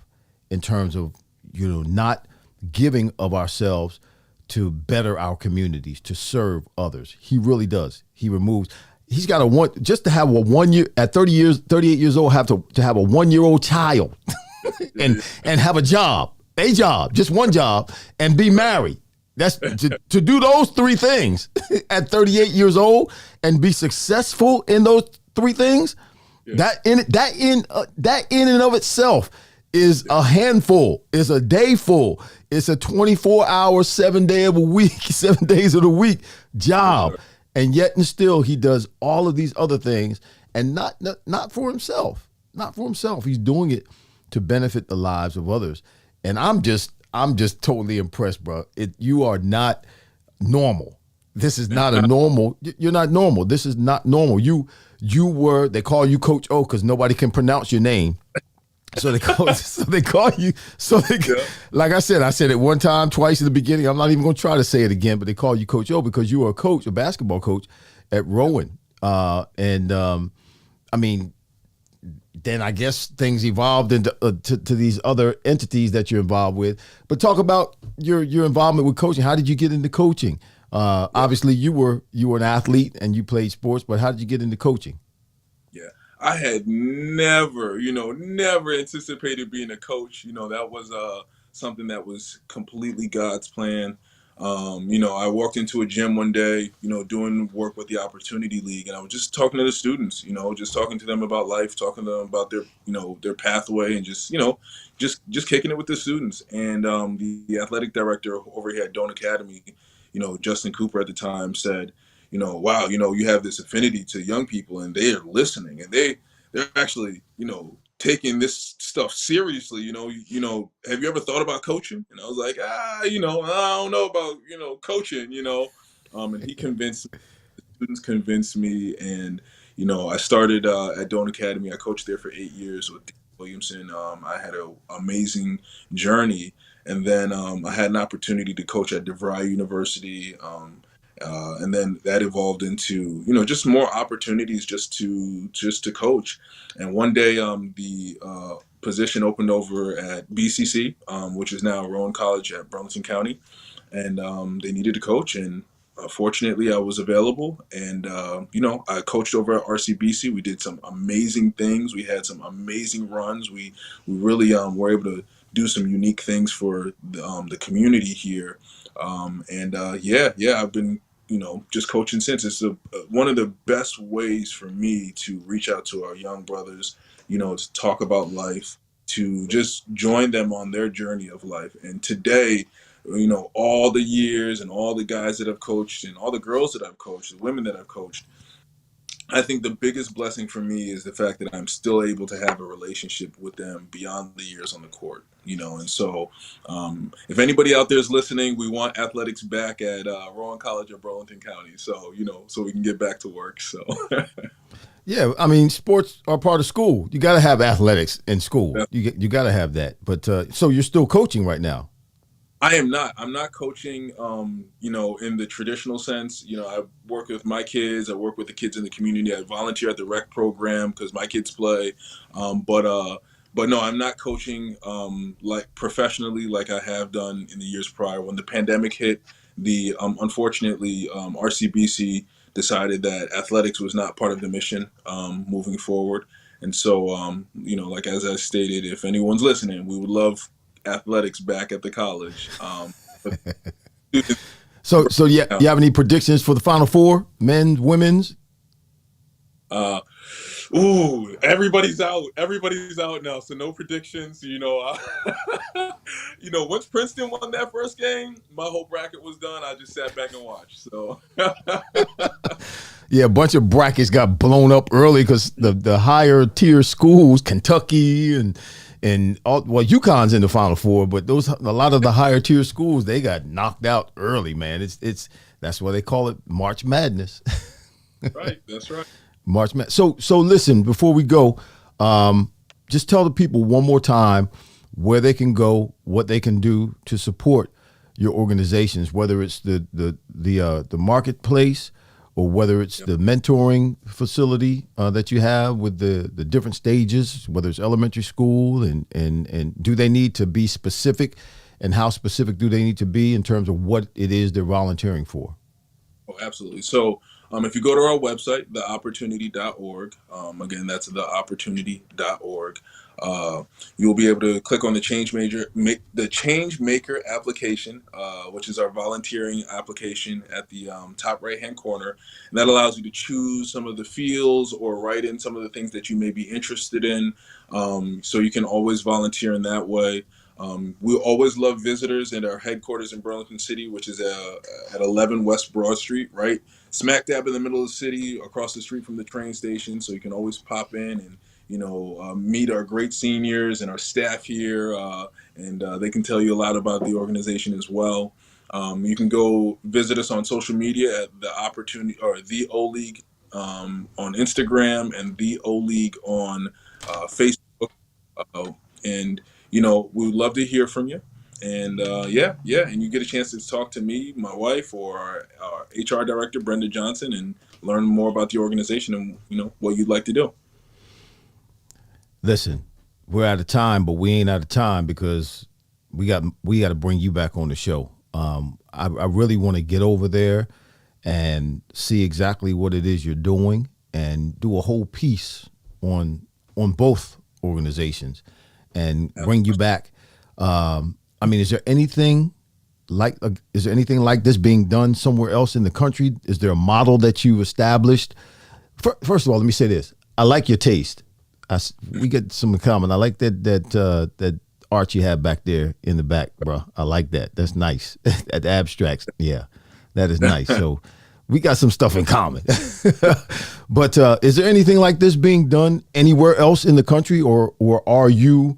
in terms of, not giving of ourselves to better our communities, to serve others. He really does. He's got just to have a 1 year, at 38 years old, to have a 1 year old child and have a job, just one job, and be married. That's to do those 3 things at 38 years old and be successful in those 3 things. Yeah. That in and of itself is a handful, is a day full. It's a 24-hour, 7 days of the week job. and yet and still he does all of these other things, and not for himself, not for himself. He's doing it to benefit the lives of others. And I'm just totally impressed, bro. You are not normal. This is not a normal. You're not normal. This is not normal. They call you Coach O because nobody can pronounce your name. So they call you. Yeah. Like I said it one time, twice in the beginning. I'm not even going to try to say it again, but they call you Coach O because you were a coach, a basketball coach at Rowan. I mean, then I guess things evolved into to these other entities that you're involved with. But talk about your involvement with coaching. How did you get into coaching? Obviously, you were an athlete and you played sports, but how did you get into coaching? Yeah. I had never anticipated being a coach. That was something that was completely God's plan. I walked into a gym one day, doing work with the Opportunity League, and I was just talking to the students, just talking to them about life, talking to them about their pathway, and just kicking it with the students. And the athletic director over here at Doan Academy, Justin Cooper at the time said, wow, you have this affinity to young people, and they are listening, and they're actually, taking this stuff seriously. Have you ever thought about coaching? And I was like, I don't know about, coaching, and he convinced students convinced me, and I started at Doan Academy. I coached there for 8 years with Williamson. I had an amazing journey, and then I had an opportunity to coach at DeVry University, and then that evolved into just more opportunities just to coach. And one day, the position opened over at BCC, which is now Rowan College at Burlington County, and they needed a coach, and fortunately I was available, and I coached over at RCBC. We did some amazing things. We had some amazing runs. We really were able to do some unique things for the community here, and I've been just coaching since. It's one of the best ways for me to reach out to our young brothers, to talk about life, to just join them on their journey of life. And today, all the years and all the guys that I've coached and all the girls that I've coached, the women that I've coached, I think the biggest blessing for me is the fact that I'm still able to have a relationship with them beyond the years on the court, And so, if anybody out there is listening, we want athletics back at Rowan College or Burlington County. So, so we can get back to work. So, Yeah, I mean, sports are part of school. You got to have athletics in school. yeah. You got to have that. But so you're still coaching right now. I am not. I'm not coaching, in the traditional sense. I work with my kids. I work with the kids in the community. I volunteer at the rec program because my kids play. But no, I'm not coaching like professionally like I have done in the years prior. When the pandemic hit, the unfortunately RCBC decided that athletics was not part of the mission moving forward. And so, like as I stated, if anyone's listening, we would love athletics back at the college. But So yeah, you have any predictions for the Final Four, men's, women's? uh, everybody's out. Everybody's out now, so no predictions. Once Princeton won that first game, my whole bracket was done. I just sat back and watched. So, Yeah, a bunch of brackets got blown up early because the higher tier schools, Kentucky and all, well, UConn's in the Final Four, but a lot of the higher tier schools, they got knocked out early, man. It's that's why they call it March Madness. right, that's right. March Madness. So listen, before we go, just tell the people one more time where they can go, what they can do to support your organizations, whether it's the marketplace or whether it's the mentoring facility that you have with the different stages, whether it's elementary school, and do they need to be specific, and how specific do they need to be in terms of what it is they're volunteering for? Oh, absolutely. So, if you go to our website, theopportunity.org, again, that's theopportunity.org. You'll be able to click on the Change Maker application, which is our volunteering application at the top right hand corner, and that allows you to choose some of the fields or write in some of the things that you may be interested in. So you can always volunteer in that way. We always love visitors at our headquarters in Burlington City, which is at 11 West Broad Street, right smack dab in the middle of the city, across the street from the train station. So you can always pop in and meet our great seniors and our staff here, and they can tell you a lot about the organization as well. You can go visit us on social media at the Opportunity or the O League on Instagram and the O League on Facebook. Uh, and we would love to hear from you. And yeah, and you get a chance to talk to me, my wife, or our HR director, Brenda Johnson, and learn more about the organization and what you'd like to do. Listen, we're out of time, but we ain't out of time because we got to bring you back on the show. I really want to get over there and see exactly what it is you're doing and do a whole piece on both organizations and bring you back. I mean, is there anything like this being done somewhere else in the country? Is there a model that you've established? First of all, let me say this: I like your taste. We get some in common. I like that art you have back there in the back, bro. I like that. That's nice. That abstracts, yeah, that is nice. So we got some stuff in common. But is there anything like this being done anywhere else in the country, or are you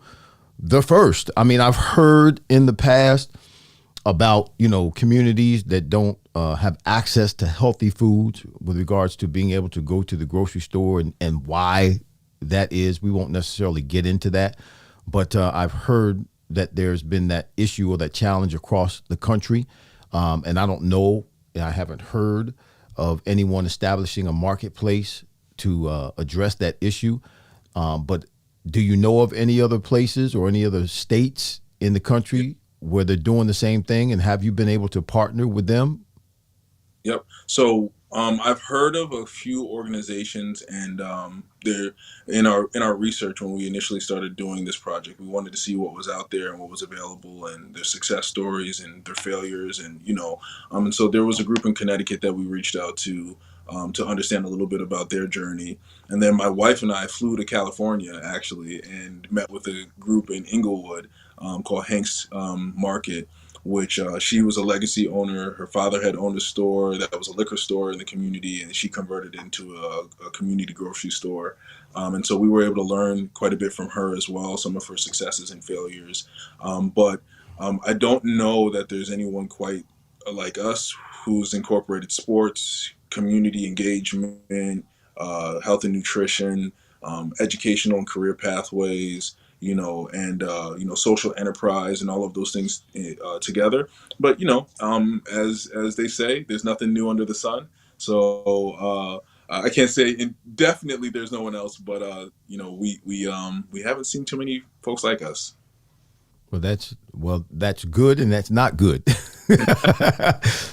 the first? I mean, I've heard in the past about communities that don't have access to healthy foods with regards to being able to go to the grocery store and why that is. We won't necessarily get into that, but I've heard that there's been that issue or that challenge across the country, and I don't know. I haven't heard of anyone establishing a marketplace to address that issue. But do you know of any other places or any other states in the country where they're doing the same thing, and have you been able to partner with them? Yep. So I've heard of a few organizations, and they're in our research when we initially started doing this project. We wanted to see what was out there and what was available, and their success stories and their failures, and so there was a group in Connecticut that we reached out to understand a little bit about their journey. And then my wife and I flew to California actually and met with a group in Inglewood called Hank's Market, which she was a legacy owner. Her father had owned a store that was a liquor store in the community, and she converted it into a community grocery store. And so we were able to learn quite a bit from her as well, some of her successes and failures. But I don't know that there's anyone quite like us who's incorporated sports, community engagement, health and nutrition, educational and career pathways, and social enterprise and all of those things together. But as they say, there's nothing new under the sun. So I can't say indefinitely there's no one else, but we haven't seen too many folks like us. That's good, and that's not good.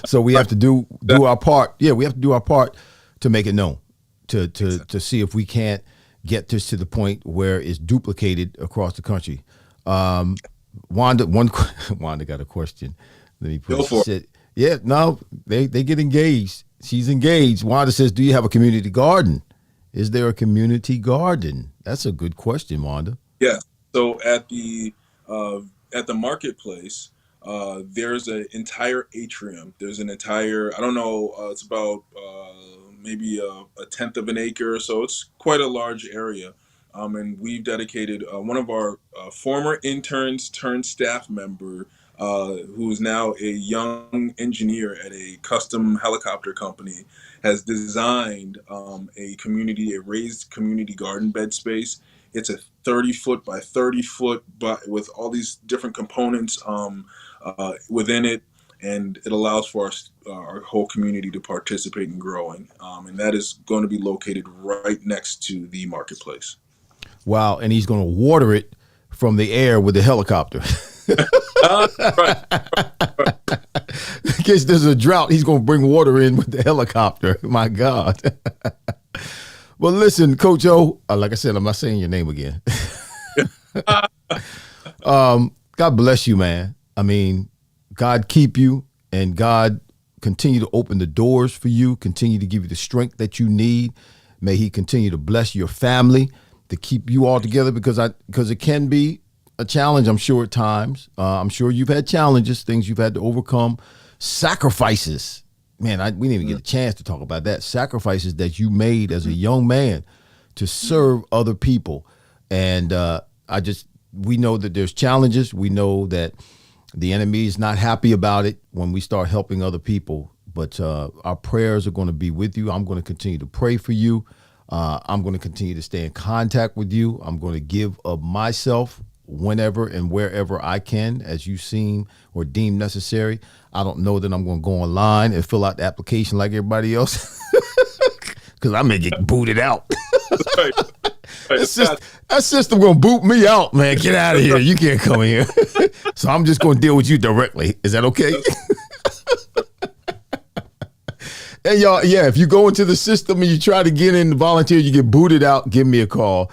So we have to do our part. Yeah, we have to do our part to make it known, to see if we can't get this to the point where it's duplicated across the country. Wanda got a question. Let me put Go for it. Yeah, no, they get engaged. She's engaged. Wanda says, "Do you have a community garden? Is there a community garden?" That's a good question, Wanda. Yeah. So at the marketplace, there's an entire atrium. There's an entire, I don't know, it's about maybe a tenth of an acre or so. It's quite a large area. And we've dedicated one of our former interns turned staff member, who is now a young engineer at a custom helicopter company, has designed a raised community garden bed space. It's a 30-foot by 30-foot, but with all these different components within it, and it allows for our whole community to participate in growing. And that is going to be located right next to the marketplace. Wow, and he's going to water it from the air with the helicopter. Right. In case there's a drought, he's going to bring water in with the helicopter. My God. Well, listen, Coach O, like I said, I'm not saying your name again. God bless you, man. I mean, God keep you, and God continue to open the doors for you, continue to give you the strength that you need. May he continue to bless your family, to keep you all together, because it can be a challenge, I'm sure, at times. I'm sure you've had challenges, things you've had to overcome, sacrifices. Man, we didn't even get a chance to talk about that. Sacrifices that you made as a young man to serve other people. And we know that there's challenges. We know that the enemy is not happy about it when we start helping other people. But our prayers are going to be with you. I'm going to continue to pray for you. I'm going to continue to stay in contact with you. I'm going to give of myself whenever and wherever I can, as you seem or deem necessary. I don't know that I'm going to go online and fill out the application like everybody else, because I may get booted out. Right. That system going to boot me out, man. Get out of here. You can't come in here. So I'm just going to deal with you directly. Is that okay? Hey, y'all, yeah, if you go into the system and you try to get in to volunteer, you get booted out, give me a call.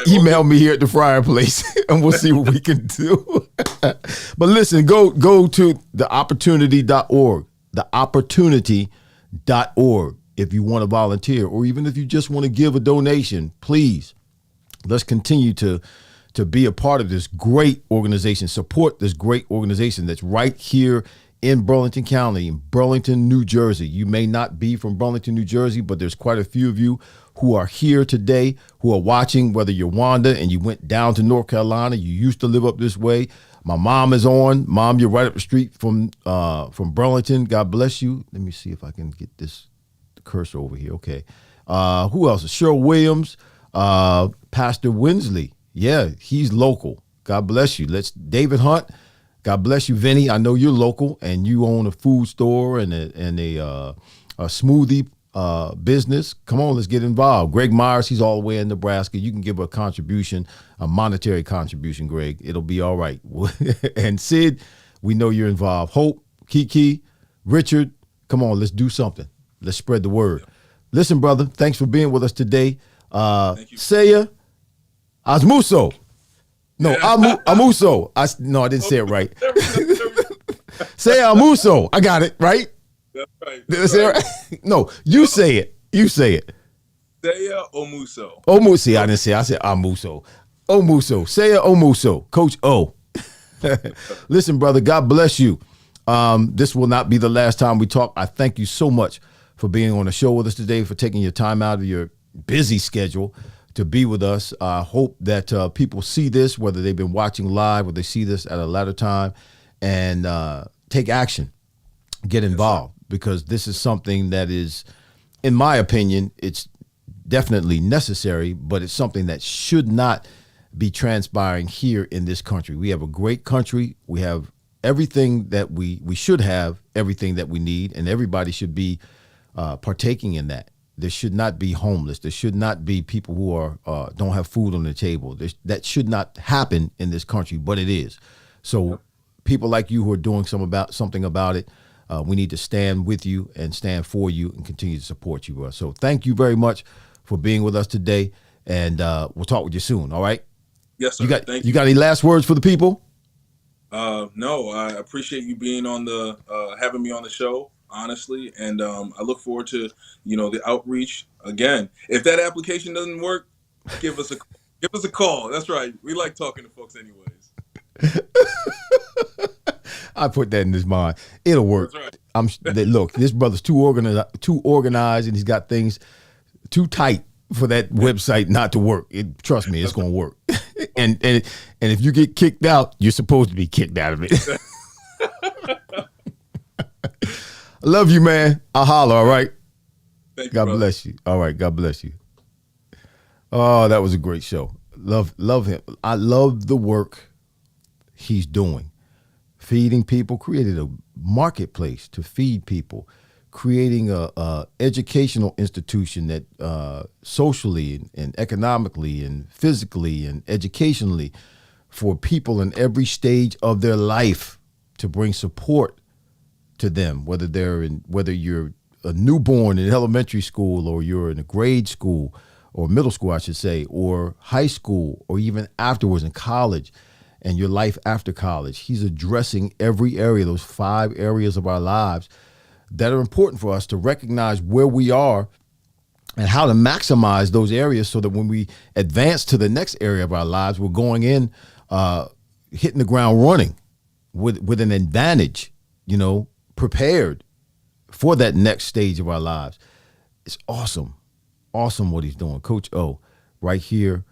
Email me here at the Fryar place, and we'll see what we can do. But listen, go to theopportunity.org, theopportunity.org, if you want to volunteer, or even if you just want to give a donation. Please, let's continue to be a part of this great organization, support this great organization that's right here in Burlington County, in Burlington, New Jersey. You may not be from Burlington, New Jersey, but there's quite a few of you who are here today, who are watching, whether you're Wanda and you went down to North Carolina, you used to live up this way. My mom is on. Mom, you're right up the street from Burlington. God bless you. Let me see if I can get this cursor over here. Okay. Who else? Cheryl Williams, Pastor Winsley. Yeah, he's local. God bless you. David Hunt. God bless you, Vinny. I know you're local and you own a food store and a smoothie business. Come on, let's get involved. Greg Myers, he's all the way in Nebraska. You can give a contribution, a monetary contribution, Greg. It'll be all right. And Sid, we know you're involved. Hope, Kiki, Richard, come on, let's do something. Let's spread the word. Listen, brother, thanks for being with us today. Thank you. Seigha Omuso. No, Omuso. I didn't say it right. Seigha Omuso. I got it, right? That's right. Did I say it right? No, you say it. You say it. Seigha Omuso. Omuso. I didn't say it. I said Omuso. Omuso. Seigha Omuso. Coach O. Listen, brother, God bless you. This will not be the last time we talk. I thank you so much for being on the show with us today, for taking your time out of your busy schedule to be with us. I hope that people see this, whether they've been watching live or they see this at a later time, and take action, get involved, because this is something that is, in my opinion, it's definitely necessary, but it's something that should not be transpiring here in this country. We have a great country. We have everything that we should have, everything that we need, and everybody should be partaking in that. There should not be homeless. There should not be people who are don't have food on the table. That should not happen in this country, but it is. So people like you who are doing something about it, we need to stand with you and stand for you and continue to support you. So thank you very much for being with us today, and we'll talk with you soon. All right? Yes, sir. You got any last words for the people? No, I appreciate you being on having me on the show, honestly, and I look forward to the outreach again. If that application doesn't work, give us a call. That's right. We like talking to folks, anyways. I put that in his mind. It'll work. That's right. Look, this brother's too organized, and he's got things too tight for that website not to work. Trust me, it's going to work. And if you get kicked out, you're supposed to be kicked out of it. I love you, man. I'll holler, all right? Thank you, God brother. bless you. All right, God bless you. Oh, that was a great show. Love him. I love the work he's doing. Feeding people, created a marketplace to feed people, creating a educational institution that socially and economically and physically and educationally for people in every stage of their life, to bring support to them, whether you're a newborn in elementary school, or you're in a grade school or middle school, I should say, or high school, or even afterwards in college, and your life after college. He's addressing every area, those 5 areas of our lives that are important for us to recognize where we are and how to maximize those areas, so that when we advance to the next area of our lives, we're going in hitting the ground running with an advantage, prepared for that next stage of our lives. It's awesome. Awesome what he's doing. Coach O, right here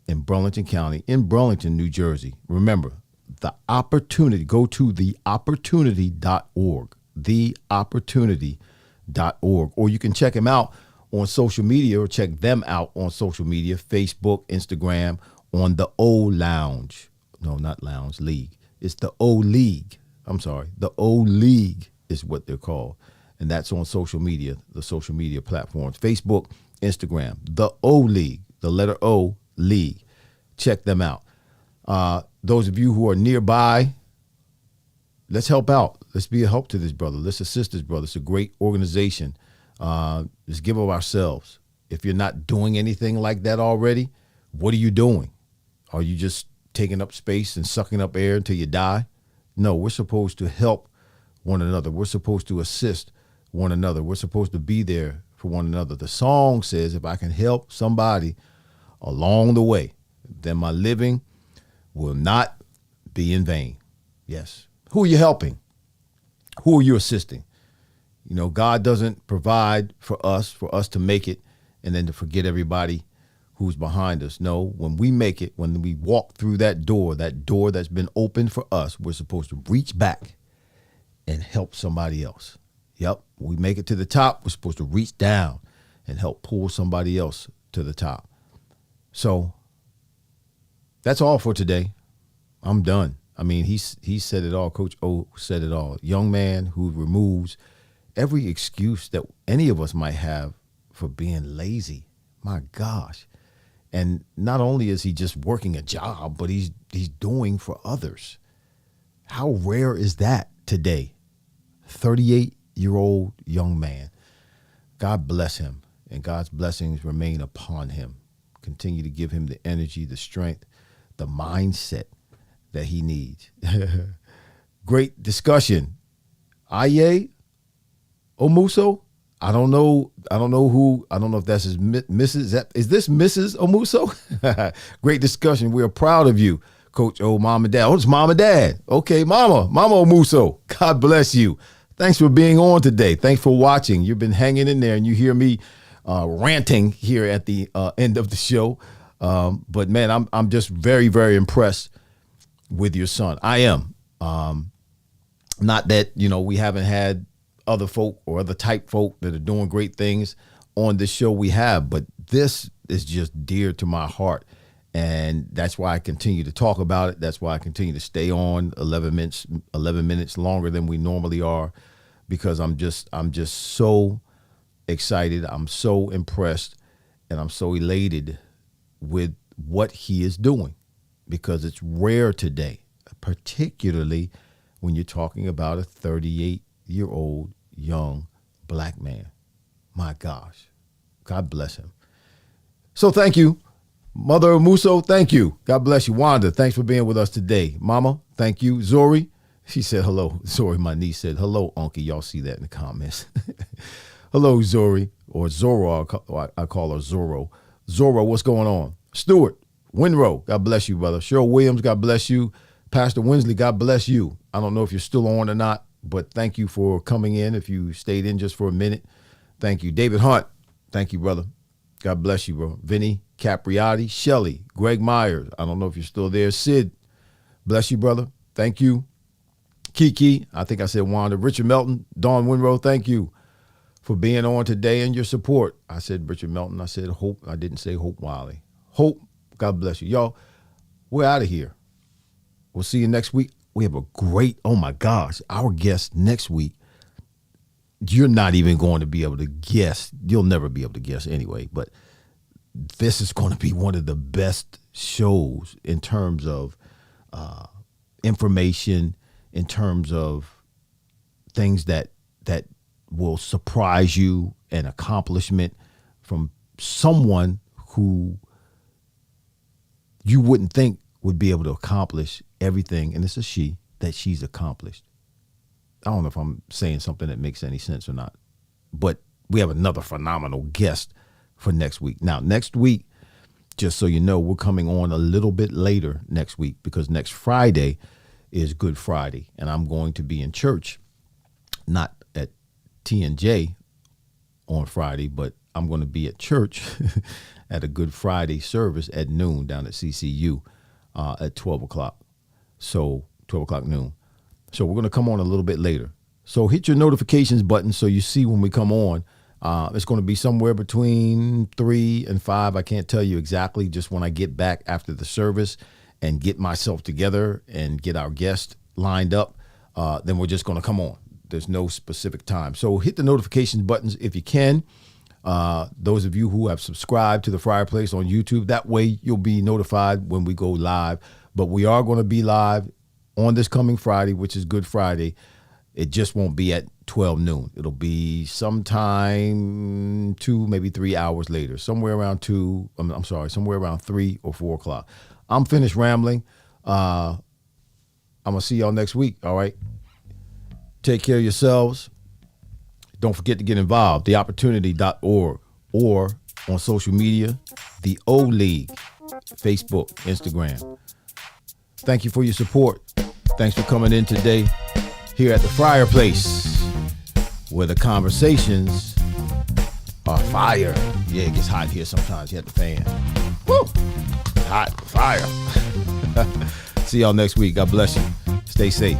in Burlington County, in Burlington, New Jersey. Remember, the opportunity, go to theopportunity.org, theopportunity.org, or you can check him out on social media, or check them out on social media, Facebook, Instagram, on the O Lounge. No, not Lounge, League. It's the O League. I'm sorry. The O League is what they're called. And that's on social media, the social media platforms, Facebook, Instagram, the O League, the letter O League. Check them out. Those of you who are nearby, let's help out. Let's be a help to this brother. Let's assist this brother. It's a great organization. Let's give of ourselves. If you're not doing anything like that already, what are you doing? Are you just taking up space and sucking up air until you die? No, we're supposed to help one another. We're supposed to assist one another. We're supposed to be there for one another. The song says, if I can help somebody along the way, then my living will not be in vain. Yes. Who are you helping? Who are you assisting? God doesn't provide for us to make it and then to forget everybody who's behind us. No, when we make it, when we walk through that door that's been opened for us, we're supposed to reach back and help somebody else. Yep. When we make it to the top, we're supposed to reach down and help pull somebody else to the top. So that's all for today. I'm done. I mean, he said it all. Coach O said it all. Young man who removes every excuse that any of us might have for being lazy. My gosh. And not only is he just working a job, but he's doing for others. How rare is that today? 38-year-old young man. God bless him, and God's blessings remain upon him. Continue to give him the energy, the strength, the mindset that he needs. Great discussion. Seigha Omuso. I don't know who. I don't know if that's his Mrs. Is this Mrs. Omuso? Great discussion. We are proud of you, Coach O, Mom and Dad. Oh, it's Mom and Dad. Okay, Mama Omuso. God bless you. Thanks for being on today. Thanks for watching. You've been hanging in there, and you hear me ranting here at the end of the show. But man, I'm just very, very impressed with your son. I am. Not that we haven't had other folk or other type folk that are doing great things on this show. We have, but this is just dear to my heart, and that's why I continue to talk about it. That's why I continue to stay on 11 minutes longer than we normally are, because I'm just so excited. I'm so impressed, and I'm so elated with what he is doing, because it's rare today, particularly when you're talking about a 38-year-old young black man. My gosh, God bless him. So thank you, Mother Omuso. Thank you. God bless you. Wanda, thanks for being with us today. Mama, thank you. Zori, she said hello. Zori, my niece, said hello, Uncle. Y'all see that in the comments. Hello, Zori, or Zoro. I call her Zorro. Zorro, what's going on? Stuart Winrow, God bless you, brother. Cheryl Williams, God bless you. Pastor Winsley, God bless you. I don't know if you're still on or not, but thank you for coming in. If you stayed in just for a minute, thank you. David Hunt, thank you, brother. God bless you, bro. Vinny Capriati, Shelly, Greg Myers, I don't know if you're still there. Sid, bless you, brother. Thank you. Kiki, I think I said Wanda. Richard Melton, Dawn Winrow, thank you for being on today and your support. I said Richard Melton. I said Hope. I didn't say Hope Wiley. Hope, God bless you. Y'all, we're out of here. We'll see you next week. We have a great, oh my gosh, our guest next week. You're not even going to be able to guess. You'll never be able to guess anyway, but this is going to be one of the best shows in terms of information, in terms of things that will surprise you, an accomplishment from someone who you wouldn't think would be able to accomplish everything, and it's a she, that she's accomplished. I don't know if I'm saying something that makes any sense or not, but we have another phenomenal guest for next week. Now, next week, just so you know, we're coming on a little bit later next week because next Friday is Good Friday, and I'm going to be in church, not at T&J on Friday, but I'm going to be at church at a Good Friday service at noon down at CCU at 12 o'clock. So 12 o'clock noon. So we're going to come on a little bit later. So hit your notifications button so you see when we come on. It's going to be somewhere between 3 and 5. I can't tell you exactly, just when I get back after the service and get myself together and get our guest lined up, then we're just going to come on. There's no specific time. So hit the notifications buttons if you can. Those of you who have subscribed to the Fireplace on YouTube, that way you'll be notified when we go live. But we are going to be live on this coming Friday, which is Good Friday. It just won't be at 12 noon. It'll be sometime 2, maybe 3 hours later, somewhere around 2. Somewhere around 3 or 4 o'clock. I'm finished rambling. I'm going to see y'all next week. All right. Take care of yourselves. Don't forget to get involved, theopportunity.org, or on social media, the O League, Facebook, Instagram. Thank you for your support. Thanks for coming in today here at the Fryar Place, where the conversations are fire. Yeah, it gets hot here sometimes. You have the fan. Woo! Hot fire. See y'all next week. God bless you. Stay safe.